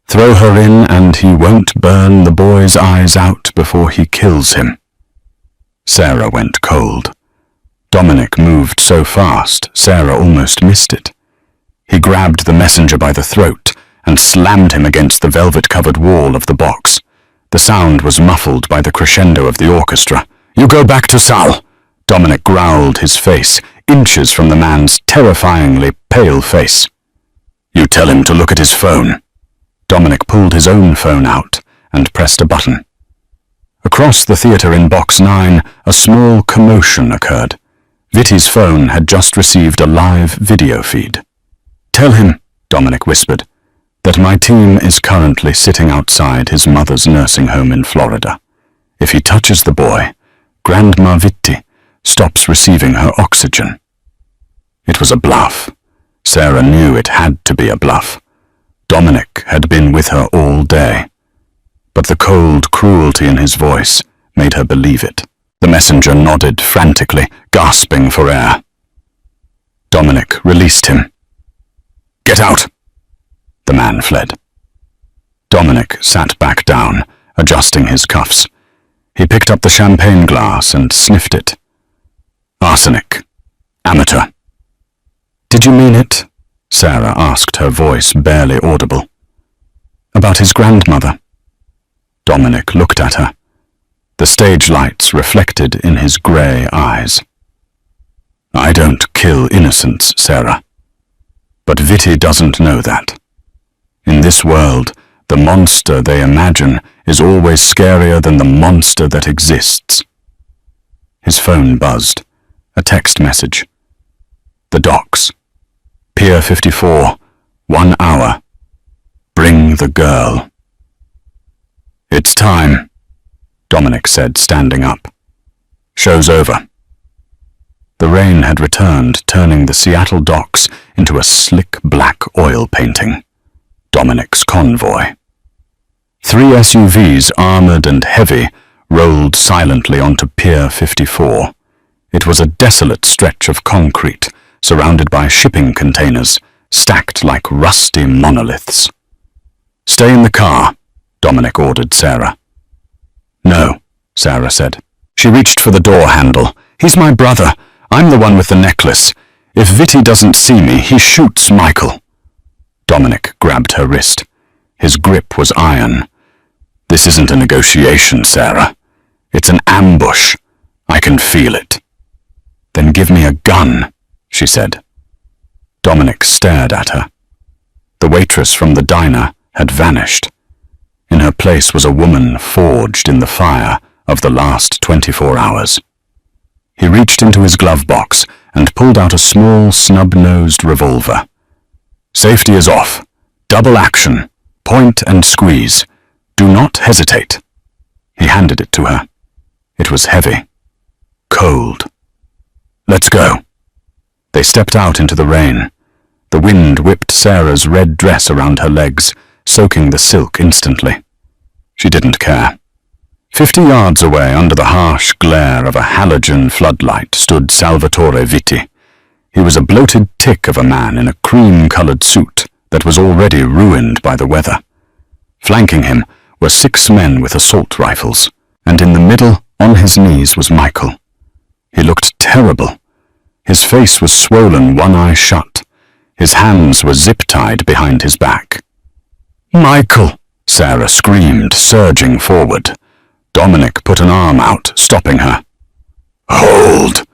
throw her in and he won't burn the boy's eyes out before he kills him." Sarah went cold. Dominic moved so fast, Sarah almost missed it. He grabbed the messenger by the throat and slammed him against the velvet-covered wall of the box. The sound was muffled by the crescendo of the orchestra. "You go back to Sal," Dominic growled, his face inches from the man's terrifyingly pale face. "You tell him to look at his phone." Dominic pulled his own phone out and pressed a button. Across the theater in Box 9, a small commotion occurred. Viti's phone had just received a live video feed. "Tell him," Dominic whispered, "that my team is currently sitting outside his mother's nursing home in Florida. If he touches the boy, Grandma Viti stops receiving her oxygen." It was a bluff. Sarah knew it had to be a bluff. Dominic had been with her all day. But the cold cruelty in his voice made her believe it. The messenger nodded frantically, gasping for air. Dominic released him. "Get out!" The man fled. Dominic sat back down, adjusting his cuffs. He picked up the champagne glass and sniffed it. "Arsenic. Amateur." "Did you mean it?" Sarah asked, her voice barely audible. "About his grandmother?" Dominic looked at her. The stage lights reflected in his grey eyes. "I don't kill innocents, Sarah. But Viti doesn't know that. In this world, the monster they imagine is always scarier than the monster that exists." His phone buzzed. A text message. "The docks. Pier 54. 1 hour. Bring the girl." "It's time," Dominic said, standing up. "Show's over." The rain had returned, turning the Seattle docks into a slick black oil painting. Dominic's convoy. 3 SUVs, armored and heavy, rolled silently onto Pier 54. It was a desolate stretch of concrete, surrounded by shipping containers, stacked like rusty monoliths. "Stay in the car," Dominic ordered Sarah. "No," Sarah said. She reached for the door handle. "He's my brother. I'm the one with the necklace. If Vitti doesn't see me, he shoots Michael." Dominic grabbed her wrist. His grip was iron. "This isn't a negotiation, Sarah. It's an ambush. I can feel it." "Then give me a gun," she said. Dominic stared at her. The waitress from the diner had vanished. In her place was a woman forged in the fire of the last 24 hours. He reached into his glove box and pulled out a small, snub-nosed revolver. "Safety is off. Double action. Point and squeeze. Do not hesitate." He handed it to her. It was heavy. Cold. "Let's go." They stepped out into the rain. The wind whipped Sarah's red dress around her legs, soaking the silk instantly. She didn't care. 50 yards away, under the harsh glare of a halogen floodlight, stood Salvatore Vitti. He was a bloated tick of a man in a cream-colored suit that was already ruined by the weather. Flanking him were 6 men with assault rifles, and in the middle, on his knees, was Michael. He looked terrible. His face was swollen, one eye shut. His hands were zip-tied behind his back. "Michael!" Sarah screamed, surging forward. Dominic put an arm out, stopping her. "Hold!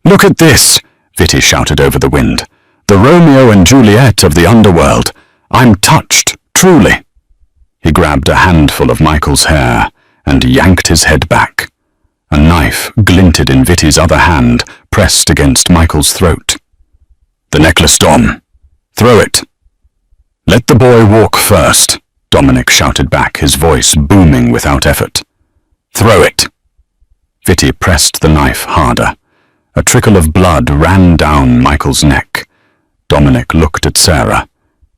Look at this!" Vitti shouted over the wind. "The Romeo and Juliet of the underworld. I'm touched, truly." He grabbed a handful of Michael's hair and yanked his head back. A knife glinted in Vitti's other hand, pressed against Michael's throat. "The necklace, Dom. Throw it." "Let the boy walk first," Dominic shouted back, his voice booming without effort. "Throw it." Vitti pressed the knife harder. A trickle of blood ran down Michael's neck. Dominic looked at Sarah.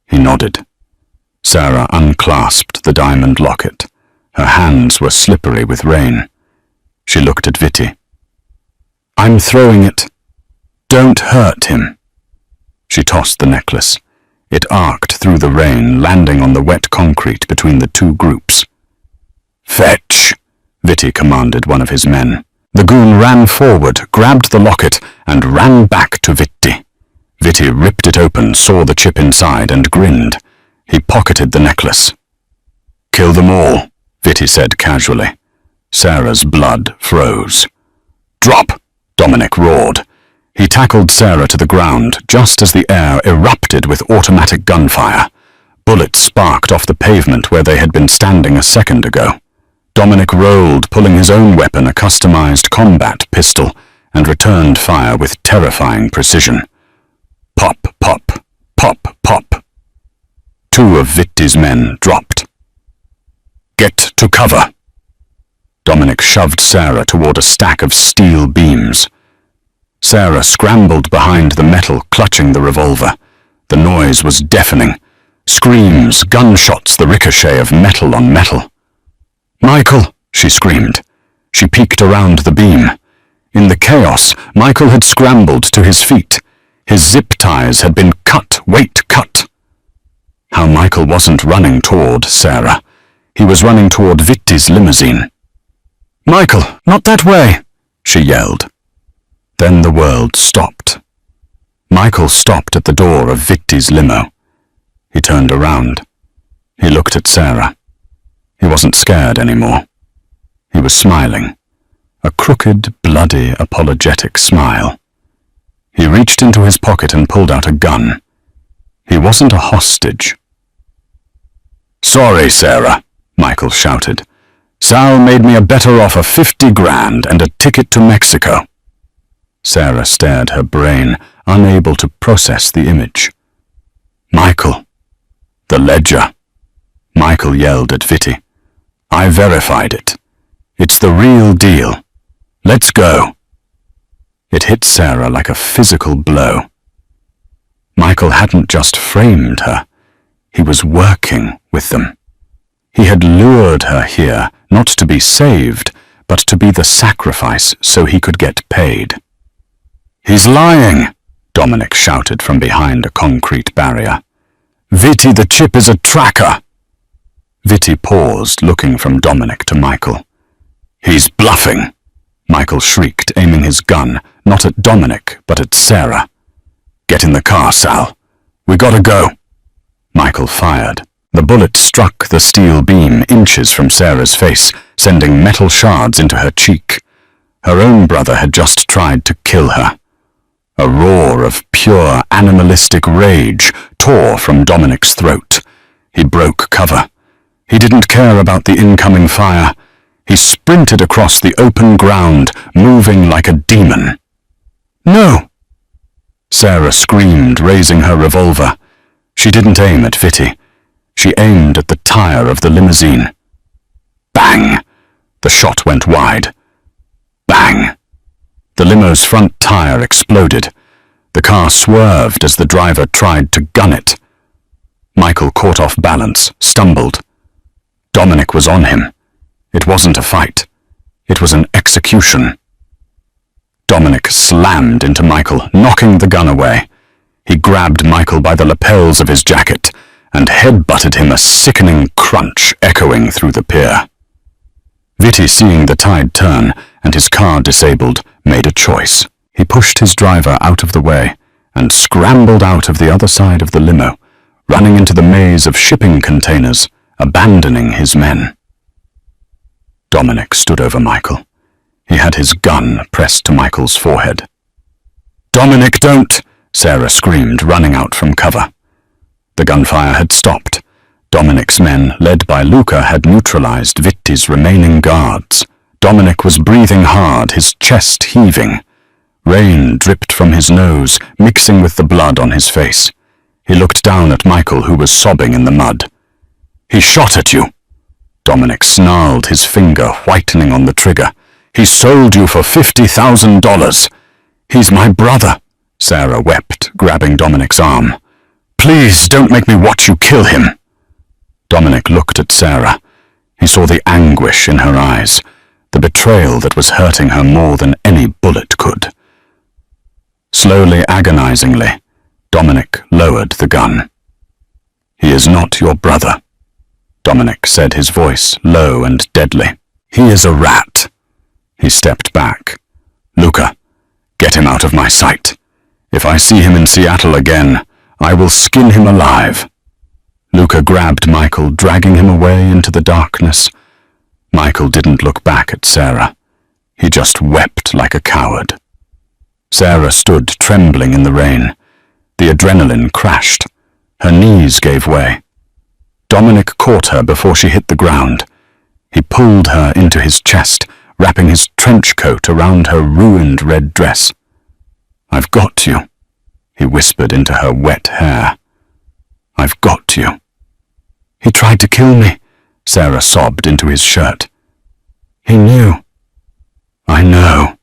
He nodded. Sarah unclasped the diamond locket. Her hands were slippery with rain. She looked at Vitti. "I'm throwing it. Don't hurt him." She tossed the necklace. It arced through the rain, landing on the wet concrete between the 2 groups. "Fetch!" Vitti commanded one of his men. The goon ran forward, grabbed the locket, and ran back to Vitti. Vitti ripped it open, saw the chip inside, and grinned. He pocketed the necklace. "Kill them all," Vitti said casually. Sarah's blood froze. "Drop!" Dominic roared. He tackled Sarah to the ground just as the air erupted with automatic gunfire. Bullets sparked off the pavement where they had been standing a second ago. Dominic rolled, pulling his own weapon, a customized combat pistol, and returned fire with terrifying precision. Pop, pop, pop, pop. 2 of Vitti's men dropped. "Get to cover." Dominic shoved Sarah toward a stack of steel beams. Sarah scrambled behind the metal, clutching the revolver. The noise was deafening. Screams, gunshots, the ricochet of metal on metal. "Michael!" she screamed. She peeked around the beam. In the chaos, Michael had scrambled to his feet. His zip ties had been cut. Wait, cut! How Michael wasn't running toward Sarah. He was running toward Vitti's limousine. "Michael, not that way!" she yelled. Then the world stopped. Michael stopped at the door of Vitti's limo. He turned around. He looked at Sarah. He wasn't scared anymore. He was smiling. A crooked, bloody, apologetic smile. He reached into his pocket and pulled out a gun. He wasn't a hostage. "Sorry, Sarah," Michael shouted. "Sal made me a better offer, 50 grand and a ticket to Mexico." Sarah stared her brain, unable to process the image. "Michael." "The ledger." Michael yelled at Vitti. "I verified it. It's the real deal. Let's go." It hit Sarah like a physical blow. Michael hadn't just framed her. He was working with them. He had lured her here, not to be saved, but to be the sacrifice so he could get paid. "He's lying!" Dominic shouted from behind a concrete barrier. "Vitti the chip is a tracker!" Vitti paused, looking from Dominic to Michael. "He's bluffing!" Michael shrieked, aiming his gun, not at Dominic, but at Sarah. "Get in the car, Sal. We gotta go." Michael fired. The bullet struck the steel beam inches from Sarah's face, sending metal shards into her cheek. Her own brother had just tried to kill her. A roar of pure animalistic rage tore from Dominic's throat. He broke cover. He didn't care about the incoming fire. He sprinted across the open ground, moving like a demon. "No!" Sarah screamed, raising her revolver. She didn't aim at Vitti. She aimed at the tire of the limousine. Bang! The shot went wide. Bang! The limo's front tire exploded. The car swerved as the driver tried to gun it. Michael caught off balance, stumbled. Dominic was on him. It wasn't a fight. It was an execution. Dominic slammed into Michael, knocking the gun away. He grabbed Michael by the lapels of his jacket and head-butted him, a sickening crunch echoing through the pier. Vitti, seeing the tide turn and his car disabled, made a choice. He pushed his driver out of the way and scrambled out of the other side of the limo, running into the maze of shipping containers, abandoning his men. Dominic stood over Michael. He had his gun pressed to Michael's forehead. "Dominic, don't!" Sarah screamed, running out from cover. The gunfire had stopped. Dominic's men, led by Luca, had neutralized Vitti's remaining guards. Dominic was breathing hard, his chest heaving. Rain dripped from his nose, mixing with the blood on his face. He looked down at Michael, who was sobbing in the mud. "He shot at you." Dominic snarled, his finger whitening on the trigger. "He sold you for $50,000. "He's my brother," Sarah wept, grabbing Dominic's arm. "Please, don't make me watch you kill him." Dominic looked at Sarah. He saw the anguish in her eyes, the betrayal that was hurting her more than any bullet could. Slowly, agonizingly, Dominic lowered the gun. "He is not your brother," Dominic said, his voice low and deadly. "He is a rat." He stepped back. "Luca, get him out of my sight. If I see him in Seattle again, I will skin him alive." Luca grabbed Michael, dragging him away into the darkness. Michael didn't look back at Sarah. He just wept like a coward. Sarah stood trembling in the rain. The adrenaline crashed. Her knees gave way. Dominic caught her before she hit the ground. He pulled her into his chest, wrapping his trench coat around her ruined red dress. "I've got you," he whispered into her wet hair. "I've got you." "He tried to kill me," Sarah sobbed into his shirt. "He knew." "I know,"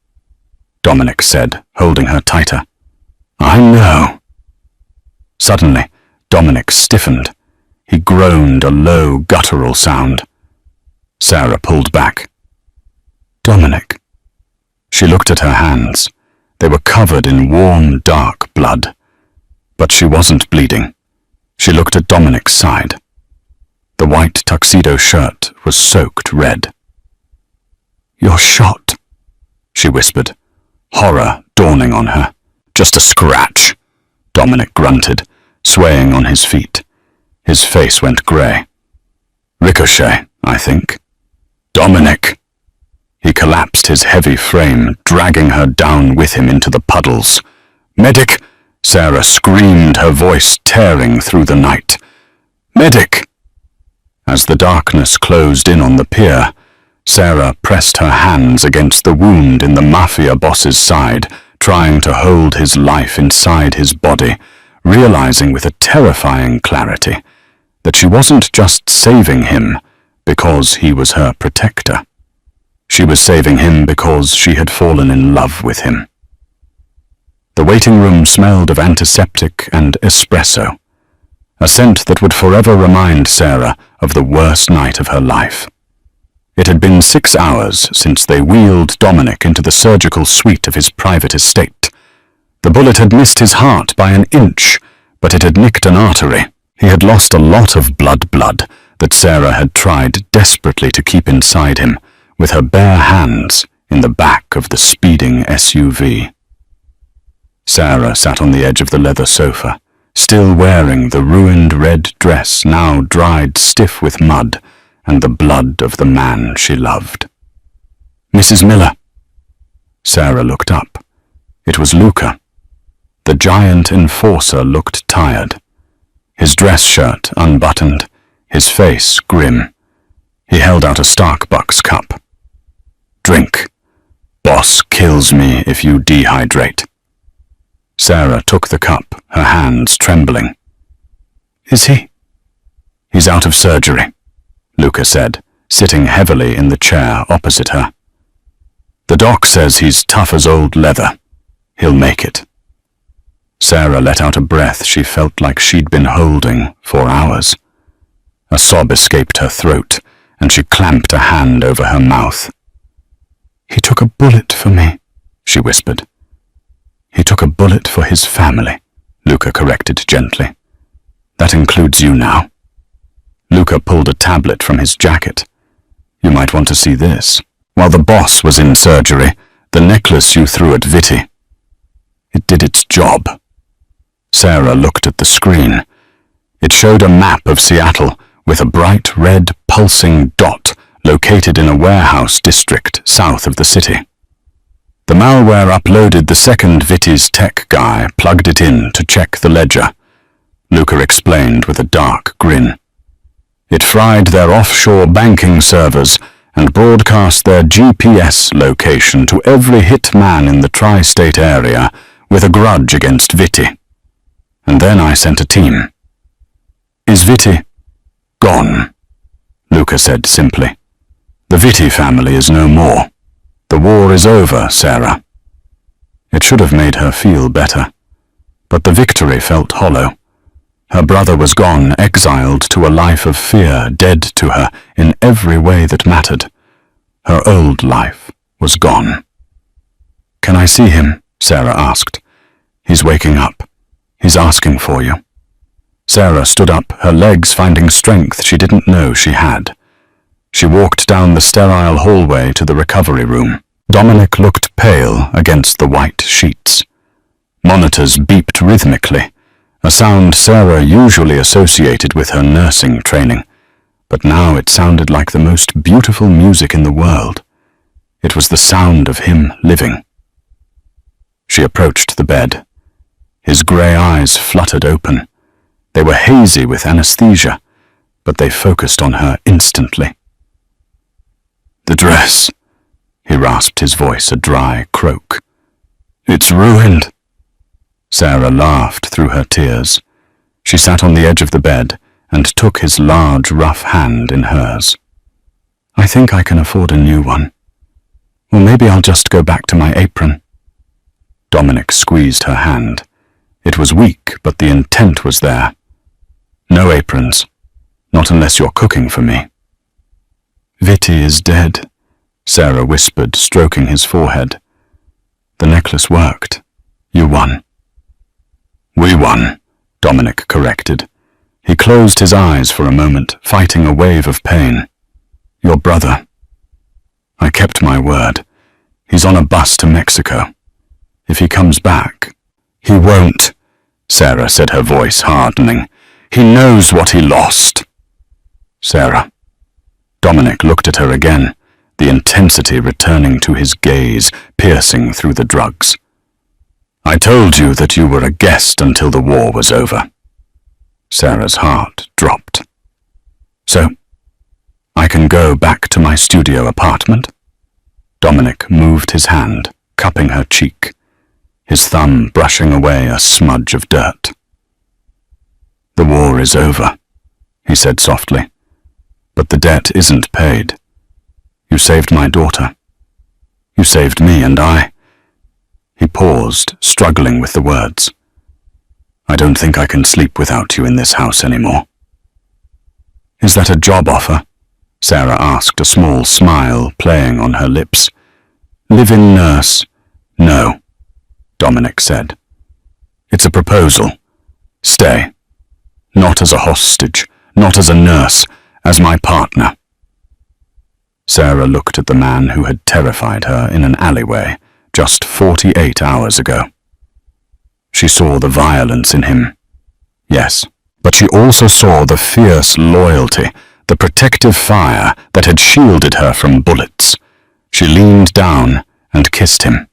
Dominic said, holding her tighter. "I know." Suddenly, Dominic stiffened. He groaned a low, guttural sound. Sarah pulled back. "Dominic." She looked at her hands. They were covered in warm, dark blood. But she wasn't bleeding. She looked at Dominic's side. The white tuxedo shirt was soaked red. "You're shot," she whispered, horror dawning on her. "Just a scratch," Dominic grunted, swaying on his feet. His face went grey. "Ricochet, I think." "Dominic!" He collapsed his heavy frame, dragging her down with him into the puddles. "Medic!" Sarah screamed, her voice tearing through the night. "Medic!" As the darkness closed in on the pier, Sarah pressed her hands against the wound in the Mafia boss's side, trying to hold his life inside his body, realizing with a terrifying clarity that she wasn't just saving him because he was her protector. She was saving him because she had fallen in love with him. The waiting room smelled of antiseptic and espresso. a scent that would forever remind Sarah of the worst night of her life. It had been 6 hours since they wheeled Dominic into the surgical suite of his private estate. The bullet had missed his heart by an inch, but it had nicked an artery. He had lost a lot of blood that Sarah had tried desperately to keep inside him, with her bare hands in the back of the speeding SUV. Sarah sat on the edge of the leather sofa, still wearing the ruined red dress now dried stiff with mud and the blood of the man she loved. "Mrs. Miller." Sarah looked up. It was Luca. The giant enforcer looked tired. His dress shirt unbuttoned, his face grim. He held out a Starbucks cup. "Drink. Boss kills me if you dehydrate." Sarah took the cup, her hands trembling. "Is he?" "He's out of surgery," Luca said, sitting heavily in the chair opposite her. "The doc says he's tough as old leather. He'll make it." Sarah let out a breath she felt like she'd been holding for hours. A sob escaped her throat, and she clamped a hand over her mouth. "He took a bullet for me," she whispered. "He took a bullet for his family," Luca corrected gently. "That includes you now." Luca pulled a tablet from his jacket. "You might want to see this. While the boss was in surgery, the necklace you threw at Vitti. It did its job." Sarah looked at the screen. It showed a map of Seattle with a bright red pulsing dot located in a warehouse district south of the city. The malware uploaded the second Vitti's tech guy plugged it in to check the ledger. Luca explained with a dark grin. It fried their offshore banking servers and broadcast their GPS location to every hit man in the tri-state area with a grudge against Vitti. And then I sent a team. "Is Vitti?" "Gone," Luca said simply. "The Vitti family is no more. The war is over, Sarah." It should have made her feel better, but the victory felt hollow. Her brother was gone, exiled to a life of fear, dead to her in every way that mattered. Her old life was gone. "Can I see him?" Sarah asked. "He's waking up. He's asking for you." Sarah stood up, her legs finding strength she didn't know she had. She walked down the sterile hallway to the recovery room. Dominic looked pale against the white sheets. Monitors beeped rhythmically, a sound Sarah usually associated with her nursing training, but now it sounded like the most beautiful music in the world. It was the sound of him living. She approached the bed. His grey eyes fluttered open. They were hazy with anesthesia, but they focused on her instantly. "The dress," he rasped, his voice a dry croak. "It's ruined." Sarah laughed through her tears. She sat on the edge of the bed and took his large, rough hand in hers. "I think I can afford a new one. Or maybe I'll just go back to my apron." Dominic squeezed her hand. It was weak, but the intent was there. "No aprons. Not unless you're cooking for me." "Vitti is dead," Sarah whispered, stroking his forehead. "The necklace worked. You won." "We won," Dominic corrected. He closed his eyes for a moment, fighting a wave of pain. "Your brother. I kept my word. He's on a bus to Mexico. If he comes back..." "He won't," Sarah said, her voice hardening. "He knows what he lost." "Sarah." Dominic looked at her again, the intensity returning to his gaze, piercing through the drugs. "I told you that you were a guest until the war was over." Sarah's heart dropped. "So, I can go back to my studio apartment?" Dominic moved his hand, cupping her cheek, his thumb brushing away a smudge of dirt. "The war is over," he said softly, "but the debt isn't paid. You saved my daughter. You saved me, and I..." He paused, struggling with the words. I don't think I can sleep without you in this house anymore." "Is that a job offer?" Sarah asked, a small smile playing on her lips. "Live-in nurse." "No," Dominic said. "It's a proposal. Stay. Not as a hostage, not as a nurse, as my partner." Sarah looked at the man who had terrified her in an alleyway just 48 hours ago. She saw the violence in him. Yes, but she also saw the fierce loyalty, the protective fire that had shielded her from bullets. She leaned down and kissed him.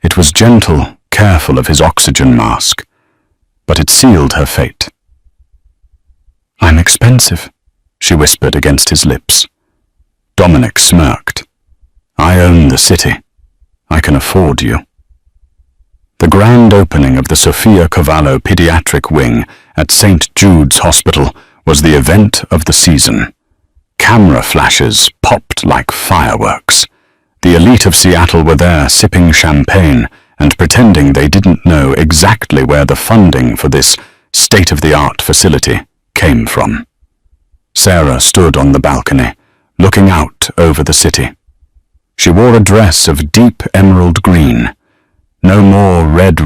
It was gentle, careful of his oxygen mask, but it sealed her fate. "I'm expensive," she whispered against his lips. Dominic smirked. "I own the city. I can afford you." The grand opening of the Sofia Cavallo Pediatric Wing at St. Jude's Hospital was the event of the season. Camera flashes popped like fireworks. The elite of Seattle were there sipping champagne and pretending they didn't know exactly where the funding for this state-of-the-art facility came from. Sarah stood on the balcony, looking out over the city. She wore a dress of deep emerald green. No more red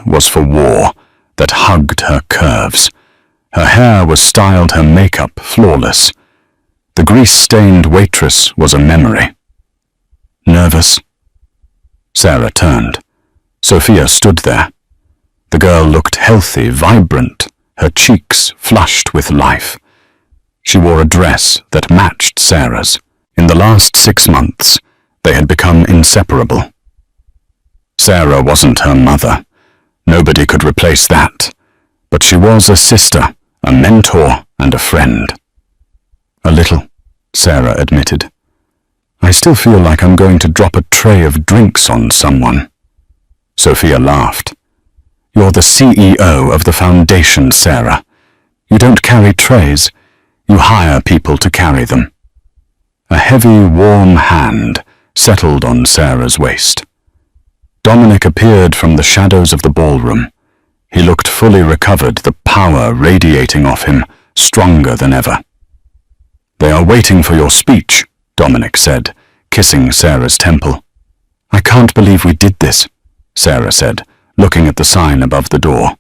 was for war that hugged her curves. Her hair was styled, her makeup flawless. The grease-stained waitress was a memory. "Nervous?" Sarah turned. Sophia stood there. The girl looked healthy, vibrant, her cheeks flushed with life. She wore a dress that matched Sarah's. In the last 6 months, they had become inseparable. Sarah wasn't her mother. Nobody could replace that. But she was a sister, a mentor, and a friend. "A little," Sarah admitted. "I still feel like I'm going to drop a tray of drinks on someone." Sophia laughed. "You're the CEO of the foundation, Sarah. You don't carry trays. You hire people to carry them." A heavy, warm hand settled on Sarah's waist. Dominic appeared from the shadows of the ballroom. He looked fully recovered, the power radiating off him, stronger than ever. "They are waiting for your speech," Dominic said, kissing Sarah's temple. "I can't believe we did this," Sarah said, looking at the sign above the door.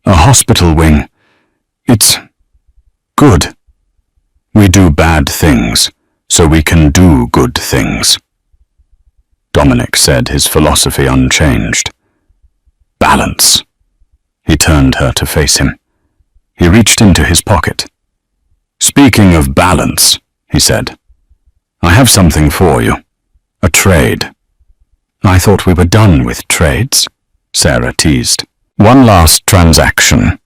"A hospital wing. It's good. We do bad things, so we can do good things." Dominic said, his philosophy unchanged. "Balance." He turned her to face him. He reached into his pocket. "Speaking of balance," he said, "I have something for you. A trade." "I thought we were done with trades," Sarah teased. "One last transaction."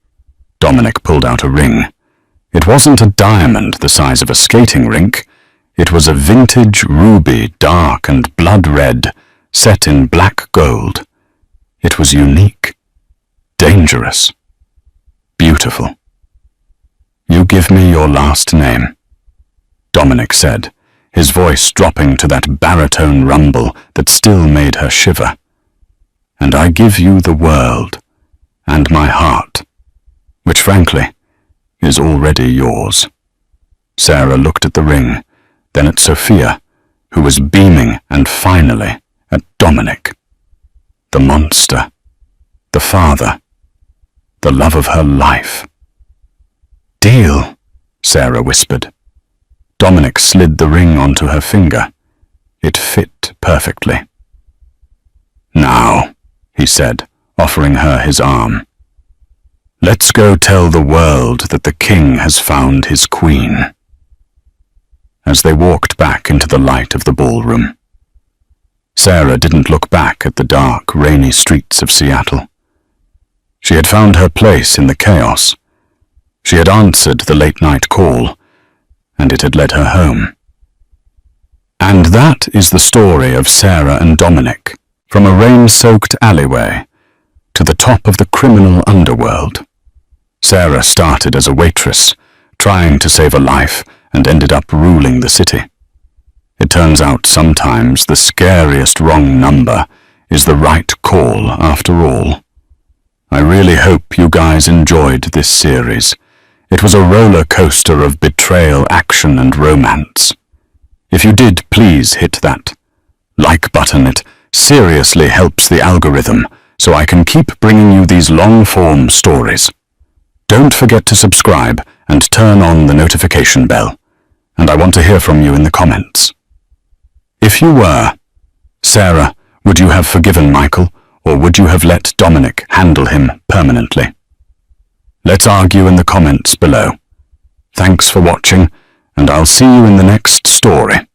Dominic pulled out a ring. It wasn't a diamond the size of a skating rink. It was a vintage ruby, dark and blood red, set in black gold. It was unique, dangerous, beautiful. "You give me your last name," Dominic said, his voice dropping to that baritone rumble that still made her shiver. "And I give you the world and my heart, which frankly is already yours." Sarah looked at the ring, then at Sophia, who was beaming, and finally at Dominic. The monster, the father, the love of her life. "Deal," Sarah whispered. Dominic slid the ring onto her finger. It fit perfectly. "Now," he said, offering her his arm. "Let's go tell the world that the king has found his queen." As they walked back into the light of the ballroom, Sarah didn't look back at the dark, rainy streets of Seattle. She had found her place in the chaos. She had answered the late-night call, and it had led her home. And that is the story of Sarah and Dominic, from a rain-soaked alleyway to the top of the criminal underworld. Sarah started as a waitress, trying to save a life, and ended up ruling the city. It turns out sometimes the scariest wrong number is the right call after all. I really hope you guys enjoyed this series. It was a roller coaster of betrayal, action, and romance. If you did, please hit that like button. It seriously helps the algorithm, so I can keep bringing you these long-form stories. Don't forget to subscribe and turn on the notification bell, and I want to hear from you in the comments. If you were Sarah, would you have forgiven Michael, or would you have let Dominic handle him permanently? Let's argue in the comments below. Thanks for watching, and I'll see you in the next story.